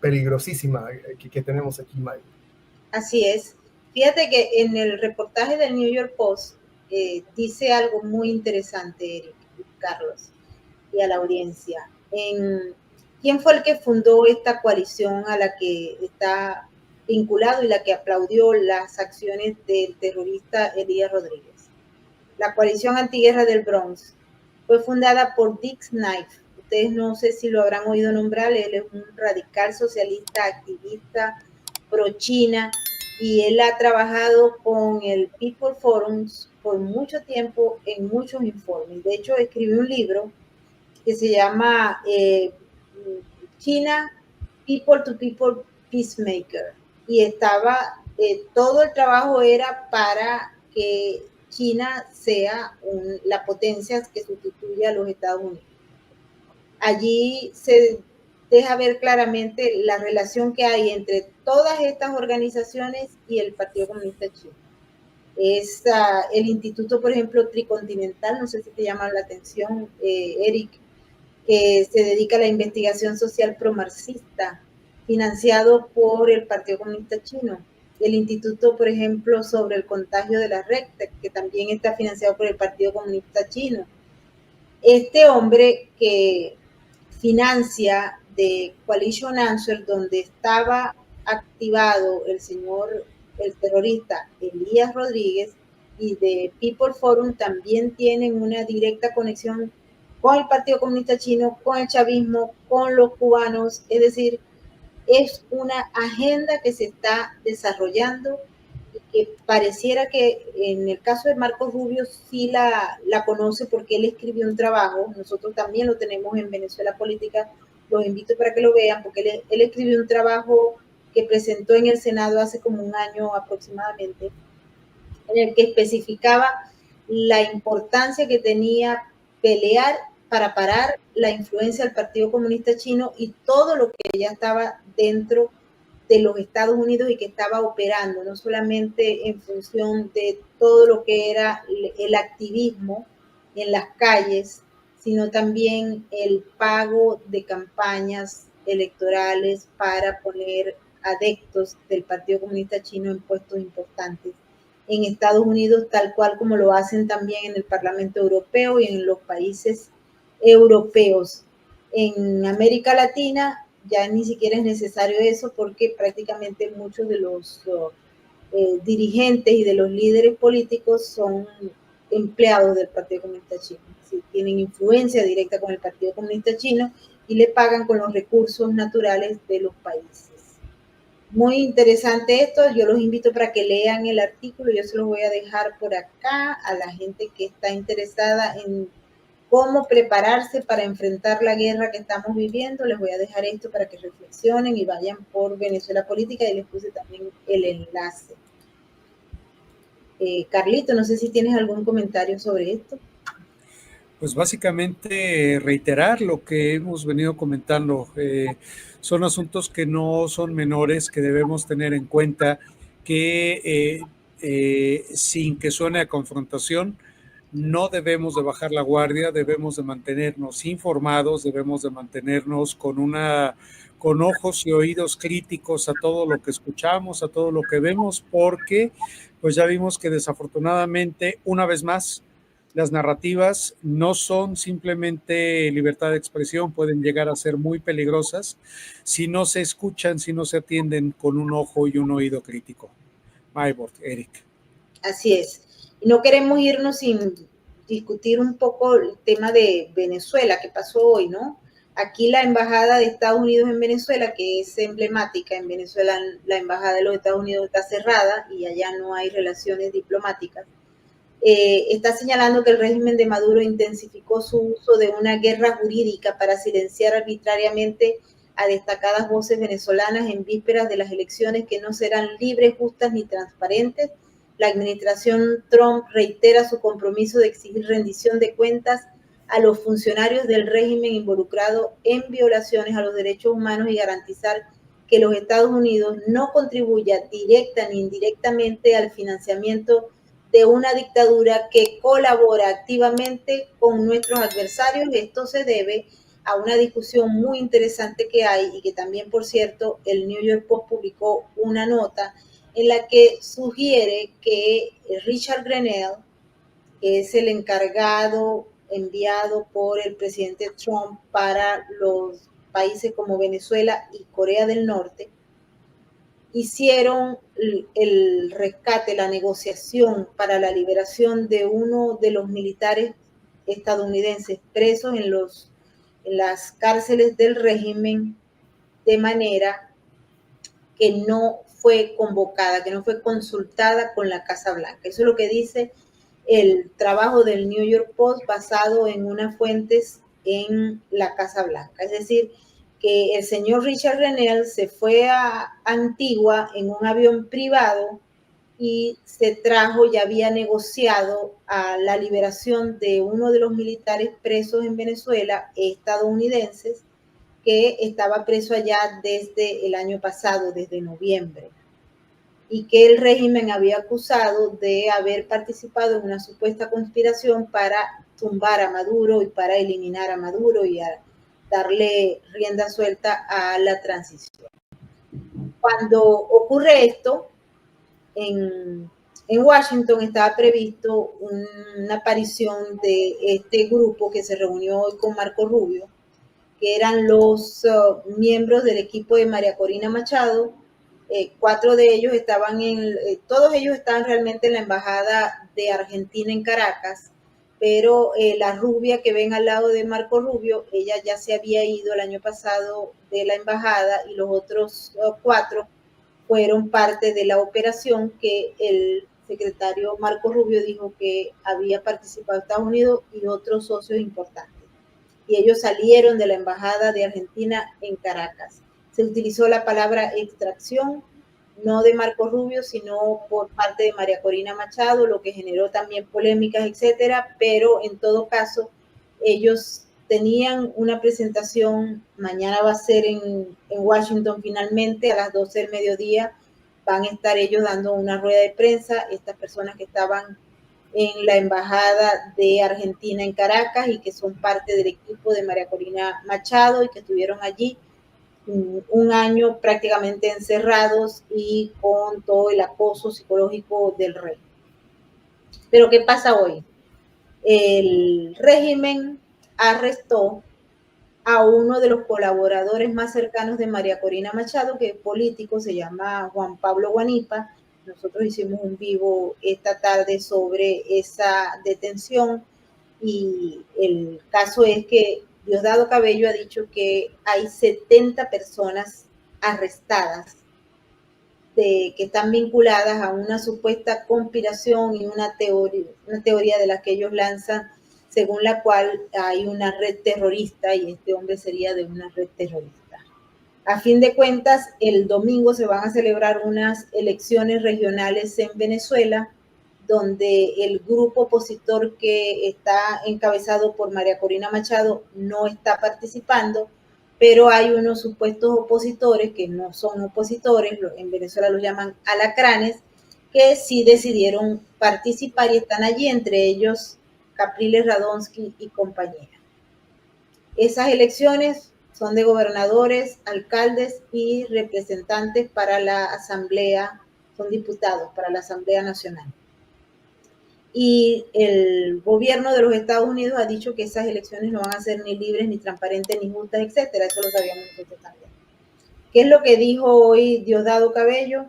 peligrosísima que tenemos aquí, Maybord. Así es. Fíjate que en el reportaje del New York Post dice algo muy interesante, Eric, Carlos, y a la audiencia. ¿Quién fue el que fundó esta coalición a la que está vinculado y la que aplaudió las acciones del terrorista Elías Rodríguez? La coalición antiguerra del Bronx fue fundada por Dick Knife. Ustedes no sé si lo habrán oído nombrar, él es un radical socialista, activista, pro-China, y él ha trabajado con el People Forums por mucho tiempo en muchos informes. De hecho, escribió un libro que se llama China People to People Peacemaker, y estaba, todo el trabajo era para que China sea la potencia que sustituya a los Estados Unidos. Allí se deja ver claramente la relación que hay entre todas estas organizaciones y el Partido Comunista Chino. Es el Instituto, por ejemplo, Tricontinental, no sé si te llama la atención, Eric, que se dedica a la investigación social promarxista, financiado por el Partido Comunista Chino. El Instituto, por ejemplo, sobre el contagio de la RECTEC, que también está financiado por el Partido Comunista Chino. Este hombre que financia de Coalition Answer, donde estaba activado el terrorista Elías Rodríguez, y de People Forum, también tienen una directa conexión con el Partido Comunista Chino, con el chavismo, con los cubanos. Es decir, es una agenda que se está desarrollando y que pareciera que en el caso de Marcos Rubio sí la conoce, porque él escribió un trabajo. Nosotros también lo tenemos en Venezuela Política, los invito para que lo vean, porque él escribió un trabajo que presentó en el Senado hace como un año aproximadamente, en el que especificaba la importancia que tenía pelear para parar la influencia del Partido Comunista Chino y todo lo que ya estaba dentro de los Estados Unidos y que estaba operando, no solamente en función de todo lo que era el activismo en las calles, sino también el pago de campañas electorales para poner adeptos del Partido Comunista Chino en puestos importantes en Estados Unidos, tal cual como lo hacen también en el Parlamento Europeo y en los países europeos. En América Latina ya ni siquiera es necesario eso porque prácticamente muchos de los dirigentes y de los líderes políticos son empleados del Partido Comunista Chino. ¿Sí? Tienen influencia directa con el Partido Comunista Chino y le pagan con los recursos naturales de los países. Muy interesante esto, yo los invito para que lean el artículo, yo se los voy a dejar por acá a la gente que está interesada en cómo prepararse para enfrentar la guerra que estamos viviendo. Les voy a dejar esto para que reflexionen y vayan por Venezuela Política y les puse también el enlace. Carlito, no sé si tienes algún comentario sobre esto. Pues básicamente reiterar lo que hemos venido comentando. Son asuntos que no son menores, que debemos tener en cuenta, que sin que suene a confrontación, no debemos de bajar la guardia, debemos de mantenernos informados, debemos de mantenernos con ojos y oídos críticos a todo lo que escuchamos, a todo lo que vemos, porque pues ya vimos que desafortunadamente, una vez más, las narrativas no son simplemente libertad de expresión, pueden llegar a ser muy peligrosas si no se escuchan, si no se atienden con un ojo y un oído crítico. Maybord, Eric. Así es. Y no queremos irnos sin discutir un poco el tema de Venezuela, que pasó hoy, ¿no? Aquí la embajada de Estados Unidos en Venezuela, que es emblemática, en Venezuela la embajada de los Estados Unidos está cerrada y allá no hay relaciones diplomáticas. Está señalando que el régimen de Maduro intensificó su uso de una guerra jurídica para silenciar arbitrariamente a destacadas voces venezolanas en vísperas de las elecciones que no serán libres, justas ni transparentes. La administración Trump reitera su compromiso de exigir rendición de cuentas a los funcionarios del régimen involucrados en violaciones a los derechos humanos y garantizar que los Estados Unidos no contribuya directa ni indirectamente al financiamiento de una dictadura que colabora activamente con nuestros adversarios. Esto se debe a una discusión muy interesante que hay y que también, por cierto, el New York Post publicó una nota en la que sugiere que Richard Grenell, que es el encargado enviado por el presidente Trump para los países como Venezuela y Corea del Norte, hicieron el rescate, la negociación para la liberación de uno de los militares estadounidenses presos en las cárceles del régimen, de manera que no fue convocada, que no fue consultada con la Casa Blanca. Eso es lo que dice el trabajo del New York Post basado en unas fuentes en la Casa Blanca. Es decir, que el señor Richard Grenell se fue a Antigua en un avión privado y se trajo, ya había negociado a la liberación de uno de los militares presos en Venezuela, estadounidenses, que estaba preso allá desde el año pasado, desde noviembre, y que el régimen había acusado de haber participado en una supuesta conspiración para tumbar a Maduro y para eliminar a Maduro y a darle rienda suelta a la transición. Cuando ocurre esto, en Washington estaba previsto una aparición de este grupo que se reunió hoy con Marco Rubio, que eran los miembros del equipo de María Corina Machado. 4 de ellos estaban todos ellos estaban realmente en la embajada de Argentina en Caracas, pero la rubia que ven al lado de Marco Rubio, ella ya se había ido el año pasado de la embajada y los otros 4 fueron parte de la operación que el secretario Marco Rubio dijo que había participado Estados Unidos y otros socios importantes. Y ellos salieron de la embajada de Argentina en Caracas. Se utilizó la palabra extracción, no de Marco Rubio, sino por parte de María Corina Machado, lo que generó también polémicas, etcétera, pero en todo caso, ellos tenían una presentación, mañana va a ser en Washington finalmente, a las 12 del mediodía, van a estar ellos dando una rueda de prensa, estas personas que estaban en la embajada de Argentina en Caracas y que son parte del equipo de María Corina Machado y que estuvieron allí un año prácticamente encerrados y con todo el acoso psicológico del rey. Pero ¿qué pasa hoy? El régimen arrestó a uno de los colaboradores más cercanos de María Corina Machado, que es político, se llama Juan Pablo Guanipa. Nosotros hicimos un vivo esta tarde sobre esa detención y el caso es que Diosdado Cabello ha dicho que hay 70 personas arrestadas que están vinculadas a una supuesta conspiración y una teoría de la que ellos lanzan, según la cual hay una red terrorista y este hombre sería de una red terrorista. A fin de cuentas, el domingo se van a celebrar unas elecciones regionales en Venezuela, donde el grupo opositor que está encabezado por María Corina Machado no está participando, pero hay unos supuestos opositores que no son opositores, en Venezuela los llaman alacranes, que sí decidieron participar y están allí, entre ellos Capriles Radonsky y compañía. Esas elecciones son de gobernadores, alcaldes y representantes para la Asamblea, son diputados para la Asamblea Nacional. Y el gobierno de los Estados Unidos ha dicho que esas elecciones no van a ser ni libres, ni transparentes, ni justas, etcétera. Eso lo sabíamos nosotros también. ¿Qué es lo que dijo hoy Diosdado Cabello?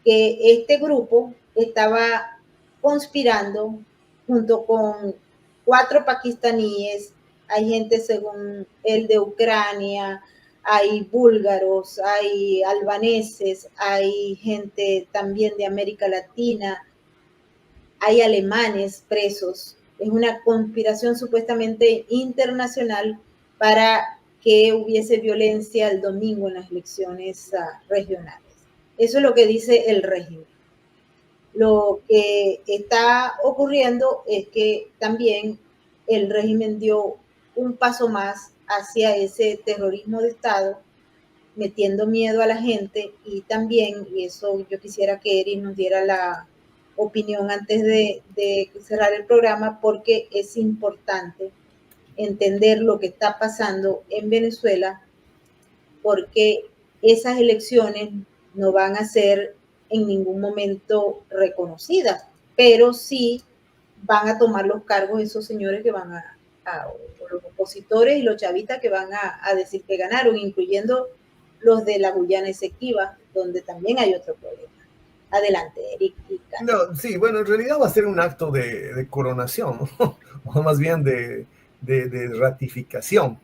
Que este grupo estaba conspirando junto con 4 pakistaníes, hay gente según él de Ucrania, hay búlgaros, hay albaneses, hay gente también de América Latina, hay alemanes presos. Es una conspiración supuestamente internacional para que hubiese violencia el domingo en las elecciones regionales. Eso es lo que dice el régimen. Lo que está ocurriendo es que también el régimen dio un paso más hacia ese terrorismo de Estado, metiendo miedo a la gente y también, y eso yo quisiera que Eris nos diera la opinión antes de cerrar el programa, porque es importante entender lo que está pasando en Venezuela, porque esas elecciones no van a ser en ningún momento reconocidas, pero sí van a tomar los cargos esos señores que van a los opositores y los chavistas que van a decir que ganaron, incluyendo los de la Guyana Esequiba, donde también hay otro problema. Adelante, Eric. No, sí, bueno, en realidad va a ser un acto de coronación, ¿no? O más bien de ratificación.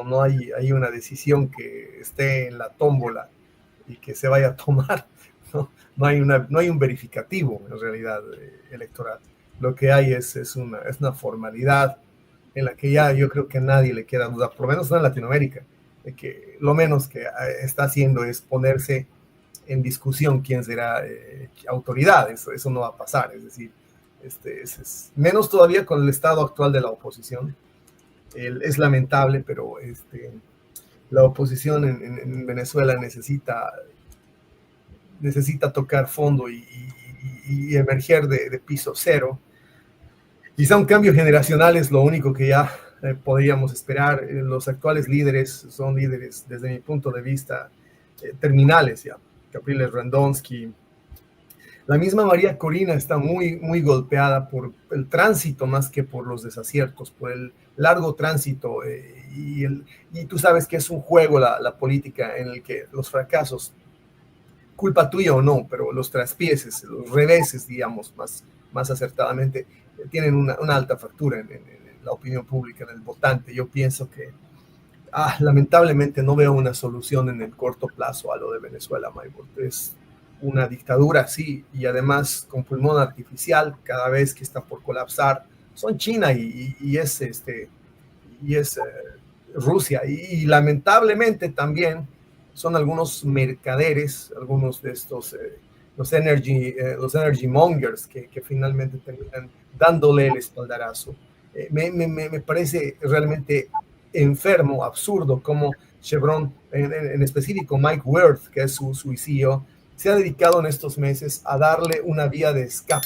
No hay una decisión que esté en la tómbola y que se vaya a tomar. No hay un verificativo en realidad electoral. Lo que hay es una formalidad en la que ya yo creo que a nadie le queda duda, por lo menos no en Latinoamérica, de que lo menos que está haciendo es ponerse en discusión quién será autoridad. Eso no va a pasar. Es decir, menos todavía con el estado actual de la oposición. Es lamentable, pero la oposición en Venezuela necesita tocar fondo y emerger de piso cero. Quizá un cambio generacional es lo único que ya podríamos esperar. Los actuales líderes son líderes, desde mi punto de vista, terminales ya. Capriles Radonsky. La misma María Corina está muy, muy golpeada por el tránsito más que por los desaciertos, por el largo tránsito. Y tú sabes que es un juego la política en el que los fracasos, culpa tuya o no, pero los traspieses, los reveses, digamos, más acertadamente, tienen una alta factura en la opinión pública, en el votante. Yo pienso que lamentablemente no veo una solución en el corto plazo a lo de Venezuela, Maybor. Es una dictadura, sí, y además con pulmón artificial cada vez que está por colapsar. Son China y es Rusia, y lamentablemente también son algunos mercaderes, algunos de estos los energy mongers que finalmente terminan dándole el espaldarazo. Me parece realmente enfermo, absurdo, como Chevron, en específico Mike Wirth, que es su CEO, se ha dedicado en estos meses a darle una vía de escape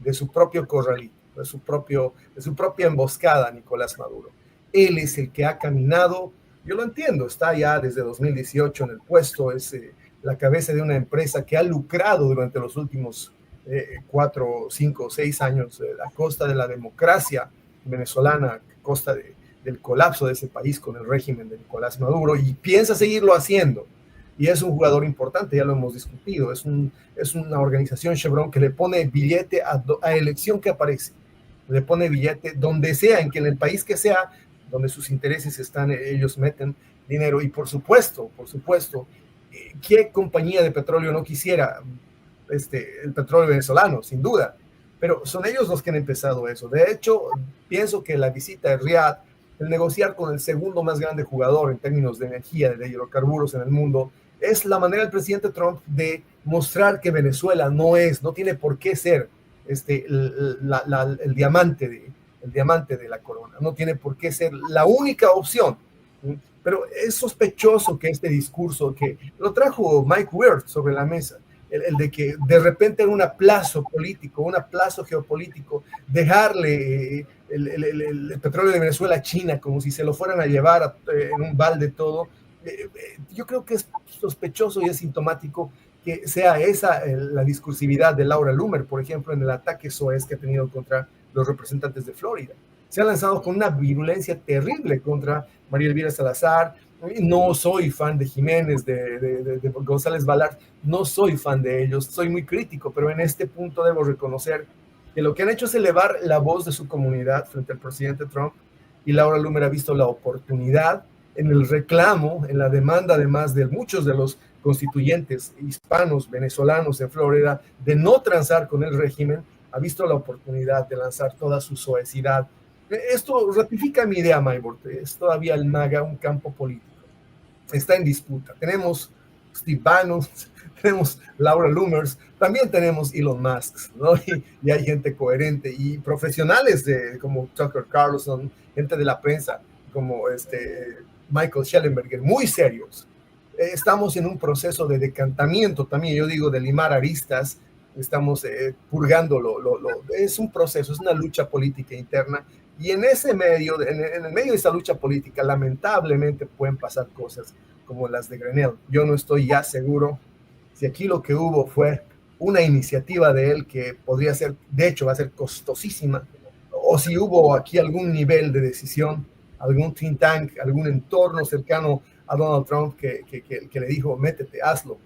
de su propio corralito, de su propia emboscada a Nicolás Maduro. Él es el que ha caminado, yo lo entiendo, está ya desde 2018 en el puesto, es la cabeza de una empresa que ha lucrado durante los últimos 4, 5, 6 años a costa de la democracia venezolana, a costa del colapso de ese país con el régimen de Nicolás Maduro, y piensa seguirlo haciendo. Y es un jugador importante, ya lo hemos discutido, es una organización Chevron que le pone billete a elección que aparece, le pone billete donde sea, en el país que sea, donde sus intereses están, ellos meten dinero. Y por supuesto, ¿qué compañía de petróleo no quisiera el petróleo venezolano? Sin duda, pero son ellos los que han empezado eso. De hecho, pienso que la visita de Riyadh, el negociar con el segundo más grande jugador en términos de energía, de hidrocarburos en el mundo, es la manera del presidente Trump de mostrar que Venezuela no tiene por qué ser el diamante de la corona, no tiene por qué ser la única opción. Pero es sospechoso que este discurso que lo trajo Mike Wirth sobre la mesa, el de que de repente era un aplazo político, un aplazo geopolítico, dejarle el petróleo de Venezuela a China como si se lo fueran a llevar en un balde todo. Yo creo que es sospechoso y es sintomático que sea esa la discursividad de Laura Loomer, por ejemplo, en el ataque soez que ha tenido contra los representantes de Florida. Se ha lanzado con una virulencia terrible contra María Elvira Salazar. No soy fan de Jiménez, de González Balart, no soy fan de ellos, soy muy crítico, pero en este punto debo reconocer que lo que han hecho es elevar la voz de su comunidad frente al presidente Trump, y Laura Loomer ha visto la oportunidad en el reclamo, en la demanda además de muchos de los constituyentes hispanos, venezolanos en Florida, de no transar con el régimen, ha visto la oportunidad de lanzar toda su soecidad. Esto ratifica mi idea, Maybord, es todavía el MAGA un campo político. Está en disputa. Tenemos Steve Bannon, tenemos Laura Loomers, también tenemos Elon Musk, ¿no? Y hay gente coherente y profesionales como Tucker Carlson, gente de la prensa como Michael Schellenberger, muy serios. Estamos en un proceso de decantamiento también, yo digo, de limar aristas, estamos purgando es un proceso, es una lucha política interna, y en ese medio, en el medio de esa lucha política, lamentablemente pueden pasar cosas como las de Grenell. Yo no estoy ya seguro si aquí lo que hubo fue una iniciativa de él que podría ser, de hecho va a ser costosísima, o si hubo aquí algún nivel de decisión, algún think tank, algún entorno cercano a Donald Trump que le dijo, métete, hazlo.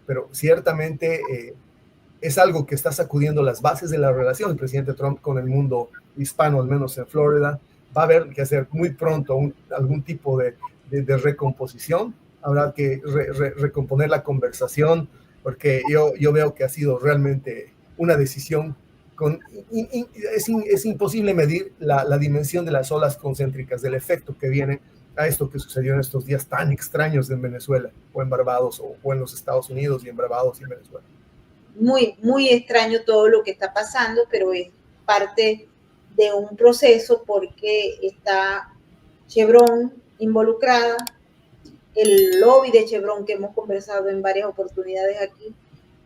Pero ciertamente es algo que está sacudiendo las bases de la relación del presidente Trump con el mundo hispano, al menos en Florida. Va a haber que hacer muy pronto algún tipo de recomposición. Habrá que recomponer la conversación, porque yo veo que ha sido realmente una decisión es imposible medir la dimensión de las olas concéntricas, del efecto que viene a esto que sucedió en estos días tan extraños en Venezuela, o en Barbados, o en los Estados Unidos, y en Barbados y en Venezuela. Muy, muy extraño todo lo que está pasando, pero es parte de un proceso porque está Chevron involucrada, el lobby de Chevron que hemos conversado en varias oportunidades aquí,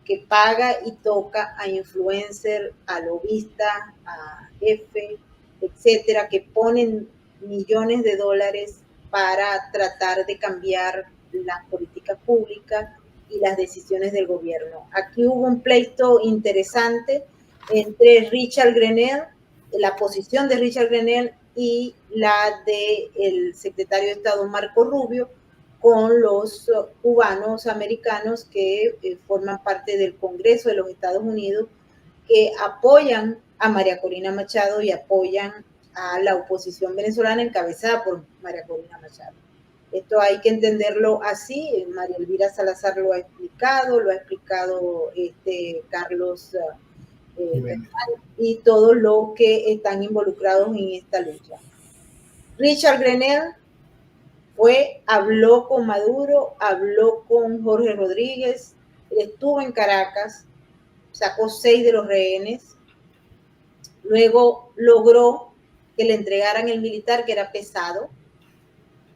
que paga y toca a influencers, a lobistas, a jefes, etcétera, que ponen millones de dólares para tratar de cambiar las políticas públicas y las decisiones del gobierno. Aquí hubo un pleito interesante entre Richard Grenell, la posición de Richard Grenell y la del secretario de Estado Marco Rubio, con los cubanos americanos que forman parte del Congreso de los Estados Unidos, que apoyan a María Corina Machado y apoyan a la oposición venezolana encabezada por María Corina Machado. Esto hay que entenderlo así. María Elvira Salazar lo ha explicado Carlos y todos los que están involucrados en esta lucha. Richard Grenell habló con Maduro, habló con Jorge Rodríguez, estuvo en Caracas sacó 6 de los rehenes, luego logró que le entregaran el militar, que era pesado,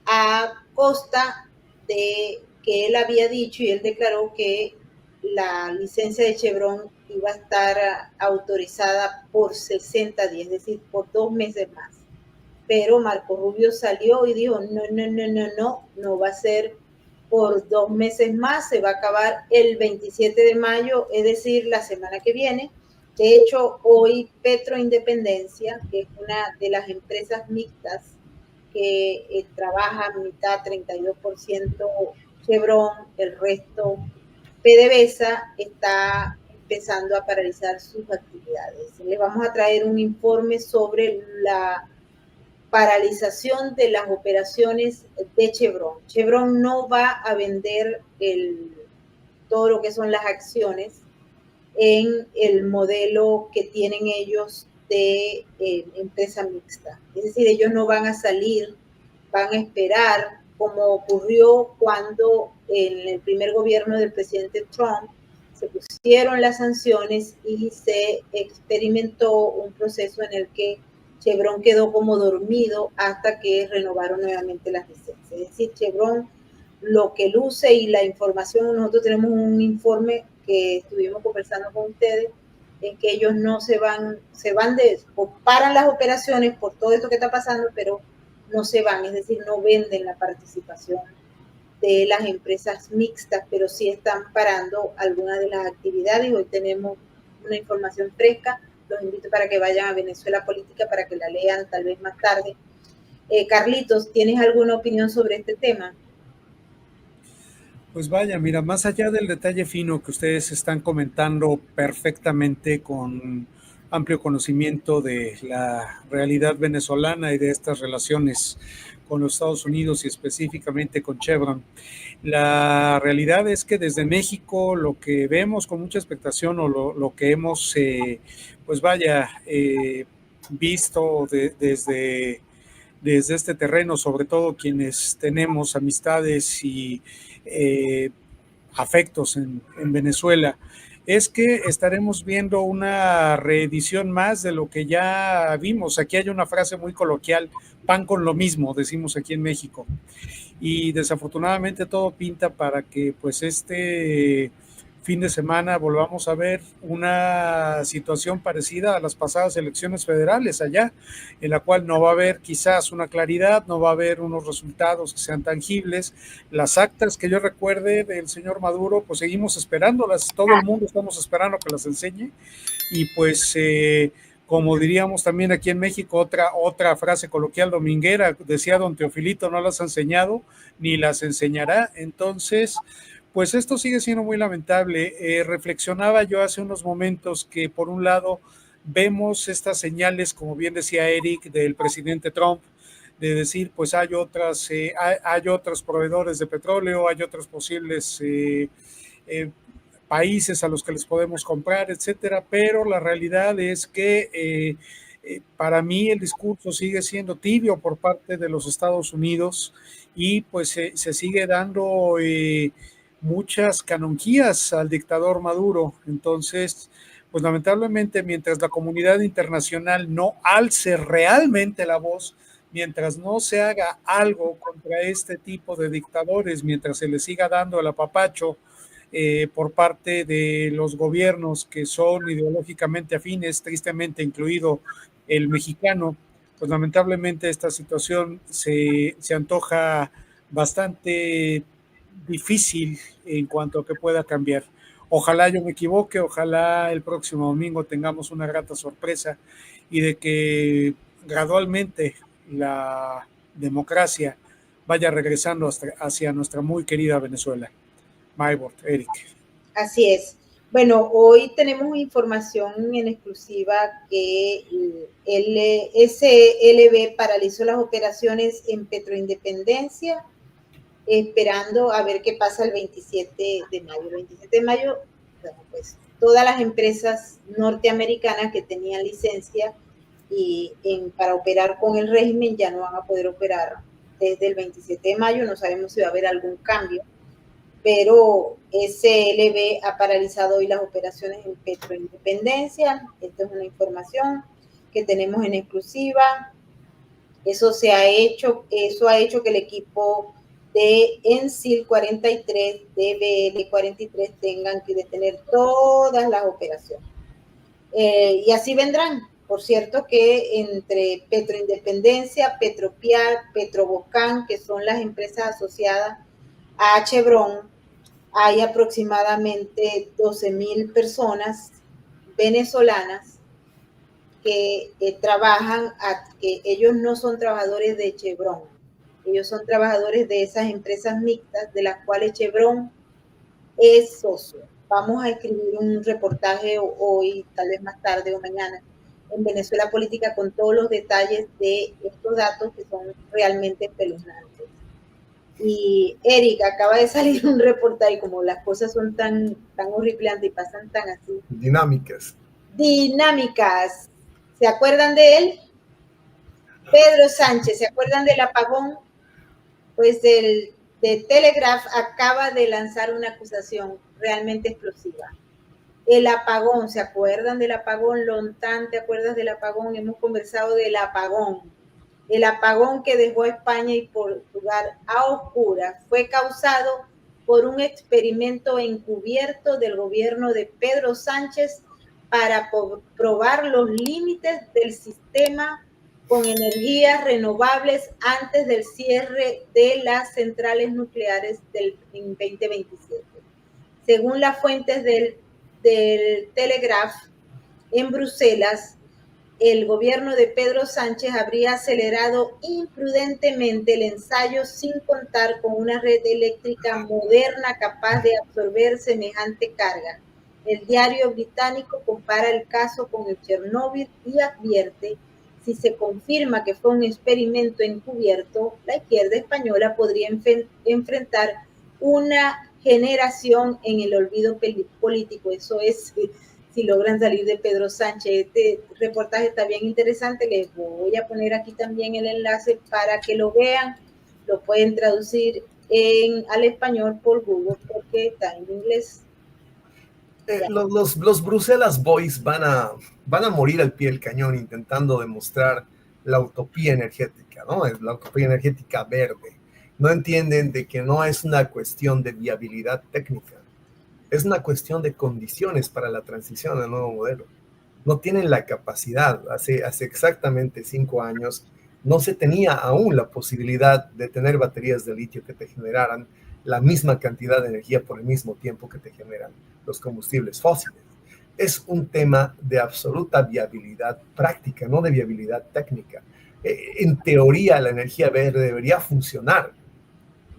a costa de que él había dicho y él declaró que la licencia de Chevron iba a estar autorizada por 60 días, es decir, por 2 meses más. Pero Marco Rubio salió y dijo, no va a ser por 2 meses más, se va a acabar el 27 de mayo, es decir, la semana que viene. De hecho, hoy Petro Independencia, que es una de las empresas mixtas que trabaja mitad 32% Chevron, el resto PDVSA, está empezando a paralizar sus actividades. Les vamos a traer un informe sobre la paralización de las operaciones de Chevron. Chevron no va a vender todo lo que son las acciones en el modelo que tienen ellos de empresa mixta. Es decir, ellos no van a salir, van a esperar, como ocurrió cuando en el primer gobierno del presidente Trump se pusieron las sanciones y se experimentó un proceso en el que Chevron quedó como dormido hasta que renovaron nuevamente las licencias. Es decir, Chevron, lo que luce y la información, nosotros tenemos un informe que estuvimos conversando con ustedes, en que ellos no o paran las operaciones por todo esto que está pasando, pero no se van, es decir, no venden la participación de las empresas mixtas, pero sí están parando algunas de las actividades. Hoy tenemos una información fresca, los invito para que vayan a Venezuela Política para que la lean tal vez más tarde. Carlitos, ¿tienes alguna opinión sobre este tema? Pues vaya, mira, más allá del detalle fino que ustedes están comentando perfectamente con amplio conocimiento de la realidad venezolana y de estas relaciones con los Estados Unidos y específicamente con Chevron, la realidad es que desde México lo que vemos con mucha expectación o lo que hemos, pues vaya, visto desde este terreno, sobre todo quienes tenemos amistades y afectos en Venezuela, es que estaremos viendo una reedición más de lo que ya vimos. Aquí hay una frase muy coloquial, pan con lo mismo, decimos aquí en México. Y desafortunadamente todo pinta para que pues este fin de semana volvamos a ver una situación parecida a las pasadas elecciones federales allá, en la cual no va a haber quizás una claridad, no va a haber unos resultados que sean tangibles. Las actas que yo recuerde del señor Maduro, pues seguimos esperándolas, todo el mundo estamos esperando que las enseñe y pues como diríamos también aquí en México, otra frase coloquial dominguera, decía don Teofilito, no las ha enseñado ni las enseñará. Entonces, pues esto sigue siendo muy lamentable. Reflexionaba yo hace unos momentos que por un lado vemos estas señales, como bien decía Eric, del presidente Trump, de decir, pues hay otros proveedores de petróleo, hay otros posibles países a los que les podemos comprar, etcétera, pero la realidad es que para mí el discurso sigue siendo tibio por parte de los Estados Unidos y pues se sigue dando muchas canonjías al dictador Maduro. Entonces, pues lamentablemente mientras la comunidad internacional no alce realmente la voz, mientras no se haga algo contra este tipo de dictadores, mientras se les siga dando el apapacho por parte de los gobiernos que son ideológicamente afines, tristemente incluido el mexicano, pues lamentablemente esta situación se antoja bastante difícil en cuanto a que pueda cambiar. Ojalá yo me equivoque, ojalá el próximo domingo tengamos una grata sorpresa y de que gradualmente la democracia vaya regresando hacia nuestra muy querida Venezuela. Maybord, Eric. Así es. Bueno, hoy tenemos información en exclusiva que el SLB paralizó las operaciones en Petroindependencia, esperando a ver qué pasa el 27 de mayo. El 27 de mayo, bueno, pues todas las empresas norteamericanas que tenían licencia para operar con el régimen ya no van a poder operar desde el 27 de mayo. No sabemos si va a haber algún cambio. pero SLB ha paralizado hoy las operaciones en Petroindependencia. Esta es una información que tenemos en exclusiva. Eso ha hecho que el equipo de ENSIL 43, de BL 43 tengan que detener todas las operaciones. Y así vendrán. Por cierto que entre Petroindependencia, Petropiar, Petroboscán, que son las empresas asociadas a Chevron, hay aproximadamente 12,000 personas venezolanas que trabajan, que ellos no son trabajadores de Chevron, ellos son trabajadores de esas empresas mixtas de las cuales Chevron es socio. Vamos a escribir un reportaje hoy, tal vez más tarde o mañana, en Venezuela Política con todos los detalles de estos datos que son realmente espeluznantes. Y Erika, acaba de salir un reportaje, como las cosas son tan horripilantes y pasan tan así. Dinámicas. ¿Se acuerdan de él? Pedro Sánchez, ¿se acuerdan del apagón? Pues de Telegraph acaba de lanzar una acusación realmente explosiva. El apagón, ¿se acuerdan del apagón? Lontán, ¿te acuerdas del apagón? Hemos conversado del apagón. El apagón que dejó a España y Portugal a oscuras fue causado por un experimento encubierto del gobierno de Pedro Sánchez para probar los límites del sistema con energías renovables antes del cierre de las centrales nucleares en 2027. Según las fuentes del Telegraph, en Bruselas, el gobierno de Pedro Sánchez habría acelerado imprudentemente el ensayo sin contar con una red eléctrica moderna capaz de absorber semejante carga. El diario británico compara el caso con el Chernóbil y advierte: si se confirma que fue un experimento encubierto, la izquierda española podría enfrentar una generación en el olvido político. Eso es, si logran salir de Pedro Sánchez. Este reportaje está bien interesante, les voy a poner aquí también el enlace para que lo vean. Lo pueden traducir al español por Google porque está en inglés. Los Bruselas Boys van a morir al pie del cañón intentando demostrar la utopía energética, ¿no? La utopía energética verde. No entienden de que no es una cuestión de viabilidad técnica, es una cuestión de condiciones para la transición al nuevo modelo. No tienen la capacidad. Hace exactamente 5 años no se tenía aún la posibilidad de tener baterías de litio que te generaran la misma cantidad de energía por el mismo tiempo que te generan los combustibles fósiles. Es un tema de absoluta viabilidad práctica, no de viabilidad técnica. En teoría, la energía verde debería funcionar.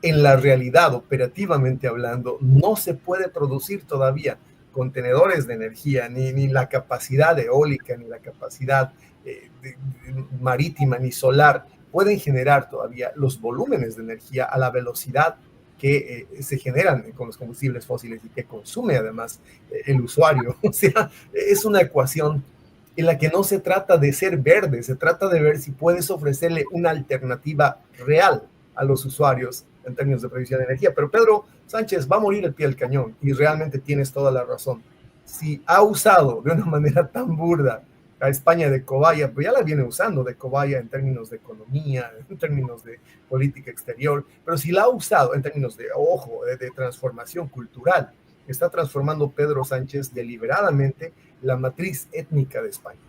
En la realidad, operativamente hablando, no se puede producir todavía contenedores de energía, ni la capacidad eólica, ni la capacidad marítima, ni solar, pueden generar todavía los volúmenes de energía a la velocidad que se generan con los combustibles fósiles y que consume además el usuario. O sea, es una ecuación en la que no se trata de ser verde, se trata de ver si puedes ofrecerle una alternativa real a los usuarios en términos de provisión de energía. Pero Pedro Sánchez va a morir al pie del cañón y realmente tienes toda la razón. Si ha usado de una manera tan burda a España de cobaya, pues ya la viene usando de cobaya en términos de economía, en términos de política exterior, pero si la ha usado en términos de, ojo, de transformación cultural, está transformando Pedro Sánchez deliberadamente la matriz étnica de España.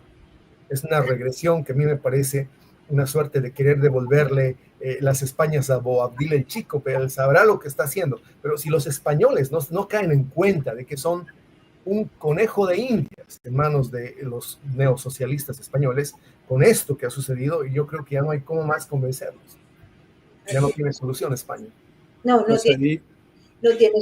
Es una regresión que a mí me parece una suerte de querer devolverle las Españas a Boabdil el Chico, pero él sabrá lo que está haciendo. Pero si los españoles no caen en cuenta de que son un conejo de indias en manos de los neosocialistas españoles, con esto que ha sucedido, y yo creo que ya no hay cómo más convencerlos. Ya no tiene solución España. No tiene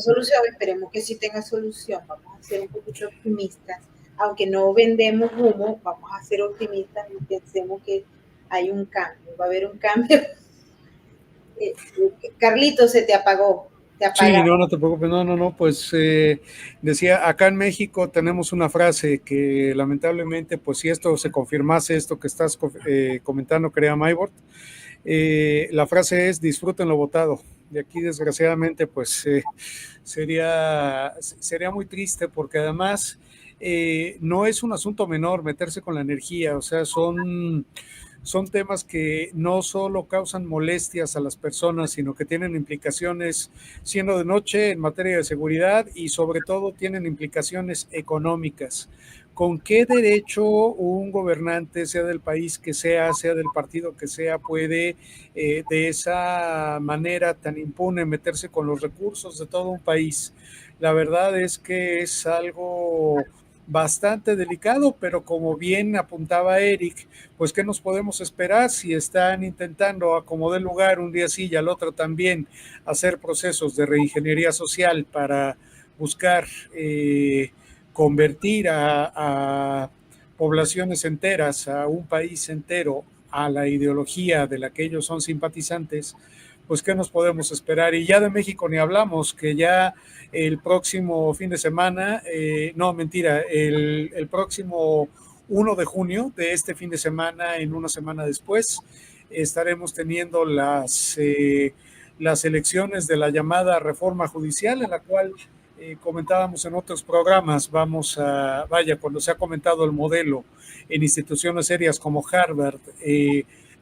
solución, esperemos que sí tenga solución. Vamos a ser un poquito optimistas, aunque no vendemos humo, vamos a ser optimistas y pensemos que hay un cambio, va a haber un cambio. Carlito, se te apagó. Sí, no te preocupes, pues decía, acá en México tenemos una frase que lamentablemente, pues si esto se confirmase, esto que estás comentando, querida Maybord, la frase es: disfruten lo votado. Y aquí, desgraciadamente, pues sería muy triste porque además no es un asunto menor meterse con la energía, o sea, son temas que no solo causan molestias a las personas, sino que tienen implicaciones, siendo de noche, en materia de seguridad y sobre todo tienen implicaciones económicas. ¿Con qué derecho un gobernante, sea del país que sea del partido que sea, puede de esa manera tan impune meterse con los recursos de todo un país? La verdad es que es algo bastante delicado, pero como bien apuntaba Eric, pues ¿qué nos podemos esperar si están intentando acomodar lugar un día sí y al otro también hacer procesos de reingeniería social para buscar convertir a poblaciones enteras, a un país entero, a la ideología de la que ellos son simpatizantes? Pues ¿qué nos podemos esperar? Y ya de México ni hablamos, que ya el próximo fin de semana, no, mentira, el próximo 1 de junio de este fin de semana, en una semana después, estaremos teniendo las elecciones de la llamada reforma judicial, en la cual comentábamos en otros programas, cuando se ha comentado el modelo en instituciones serias como Harvard,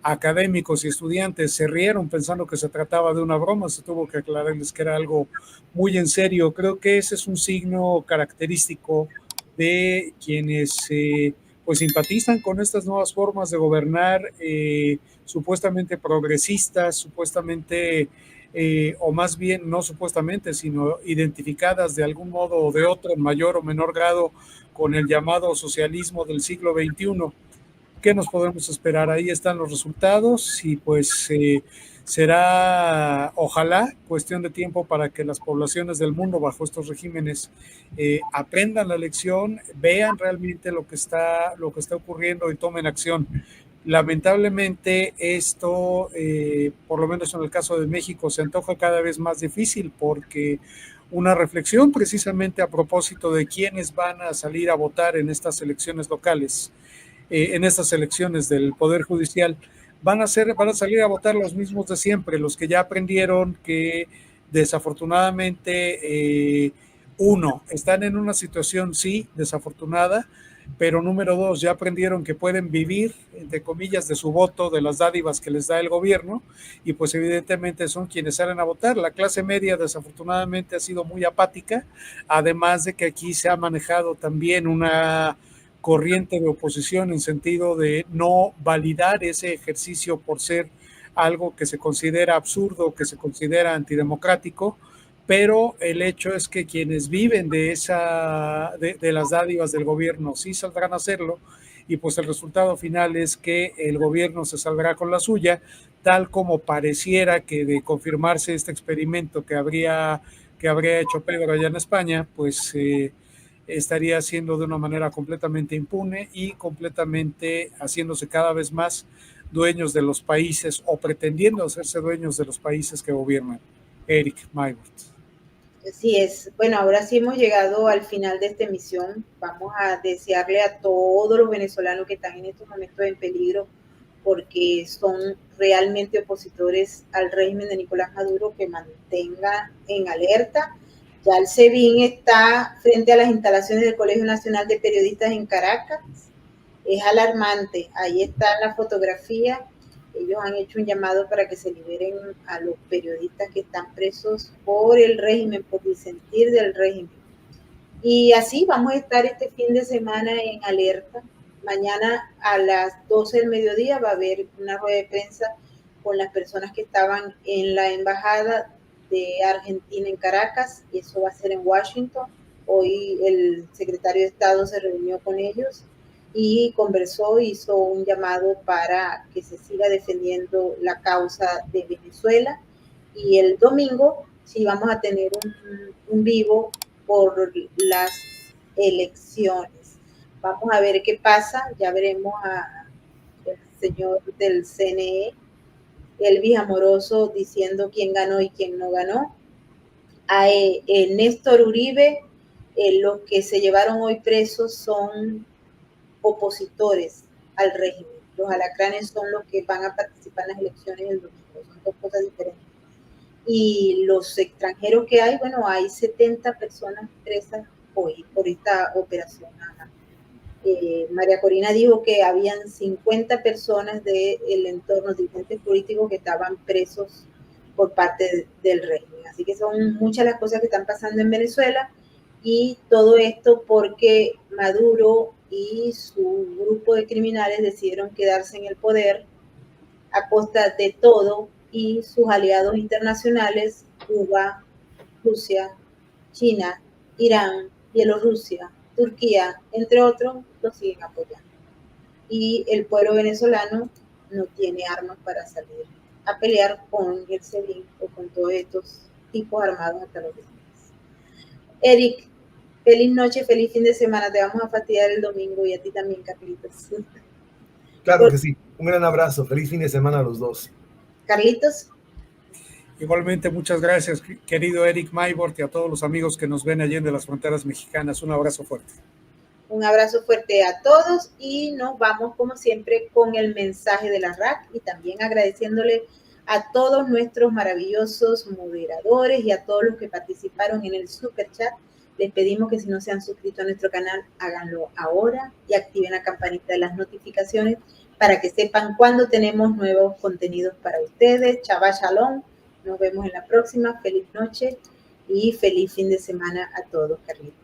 académicos y estudiantes se rieron pensando que se trataba de una broma, se tuvo que aclararles que era algo muy en serio. Creo que ese es un signo característico de quienes pues simpatizan con estas nuevas formas de gobernar, supuestamente progresistas, supuestamente, o más bien no supuestamente, sino identificadas de algún modo o de otro, en mayor o menor grado, con el llamado socialismo del siglo XXI. ¿Qué nos podemos esperar? Ahí están los resultados y pues será, ojalá, cuestión de tiempo para que las poblaciones del mundo bajo estos regímenes aprendan la lección, vean realmente lo que está ocurriendo y tomen acción. Lamentablemente esto, por lo menos en el caso de México, se antoja cada vez más difícil porque una reflexión precisamente a propósito de quiénes van a salir a votar en estas elecciones locales, en estas elecciones del Poder Judicial, van a salir a votar los mismos de siempre, los que ya aprendieron que desafortunadamente, uno, están en una situación, sí, desafortunada, pero número dos, ya aprendieron que pueden vivir, entre comillas, de su voto, de las dádivas que les da el gobierno, y pues evidentemente son quienes salen a votar. La clase media desafortunadamente ha sido muy apática, además de que aquí se ha manejado también una corriente de oposición en sentido de no validar ese ejercicio por ser algo que se considera absurdo, que se considera antidemocrático, pero el hecho es que quienes viven de las dádivas del gobierno sí saldrán a hacerlo, y pues el resultado final es que el gobierno se saldrá con la suya, tal como pareciera que, de confirmarse este experimento que habría hecho Pedro allá en España, pues estaría haciendo de una manera completamente impune y completamente haciéndose cada vez más dueños de los países, o pretendiendo hacerse dueños de los países que gobiernan. Eric Mayward. Así es. Bueno, ahora sí hemos llegado al final de esta emisión. Vamos a desearle a todos los venezolanos que están en estos momentos en peligro, porque son realmente opositores al régimen de Nicolás Maduro, que mantengan en alerta. Ya el SEBIN está frente a las instalaciones del Colegio Nacional de Periodistas en Caracas. Es alarmante. Ahí está la fotografía. Ellos han hecho un llamado para que se liberen a los periodistas que están presos por el régimen, por disentir del régimen. Y así vamos a estar este fin de semana en alerta. Mañana a las 12 del mediodía va a haber una rueda de prensa con las personas que estaban en la embajada de Argentina en Caracas, y eso va a ser en Washington. Hoy el secretario de Estado se reunió con ellos y conversó, hizo un llamado para que se siga defendiendo la causa de Venezuela. Y el domingo sí vamos a tener un vivo por las elecciones. Vamos a ver qué pasa, ya veremos al señor del CNE, Elvis Amoroso, diciendo quién ganó y quién no ganó. A Néstor Uribe, los que se llevaron hoy presos son opositores al régimen. Los alacranes son los que van a participar en las elecciones del domingo, son dos cosas diferentes. y los extranjeros que hay, bueno, hay 70 personas presas hoy por esta operación. María Corina dijo que habían 50 personas del entorno, dirigentes políticos que estaban presos por parte del régimen. Así que son muchas las cosas que están pasando en Venezuela, y todo esto porque Maduro y su grupo de criminales decidieron quedarse en el poder a costa de todo, y sus aliados internacionales, Cuba, Rusia, China, Irán, Bielorrusia, Turquía, entre otros, lo siguen apoyando. Y el pueblo venezolano no tiene armas para salir a pelear con el SEBIN o con todos estos tipos armados hasta los demás. Eric, feliz noche, feliz fin de semana. Te vamos a fastidiar el domingo, y a ti también, Carlitos. Claro que sí. Un gran abrazo. Feliz fin de semana a los dos. Carlitos. Igualmente, muchas gracias, querido Eric Maybord, y a todos los amigos que nos ven allí de las fronteras mexicanas. Un abrazo fuerte. Un abrazo fuerte a todos, y nos vamos como siempre con el mensaje de la RAC, y también agradeciéndole a todos nuestros maravillosos moderadores y a todos los que participaron en el super chat. Les pedimos que si no se han suscrito a nuestro canal, háganlo ahora y activen la campanita de las notificaciones para que sepan cuando tenemos nuevos contenidos para ustedes. Shabbat Shalom. Nos vemos en la próxima. Feliz noche y feliz fin de semana a todos, Carlitos.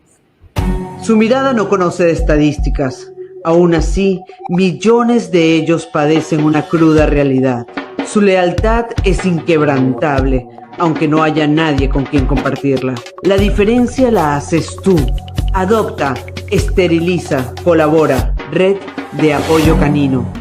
Su mirada no conoce de estadísticas. Aún así, millones de ellos padecen una cruda realidad. Su lealtad es inquebrantable, aunque no haya nadie con quien compartirla. La diferencia la haces tú. Adopta, esteriliza, colabora. Red de Apoyo Canino.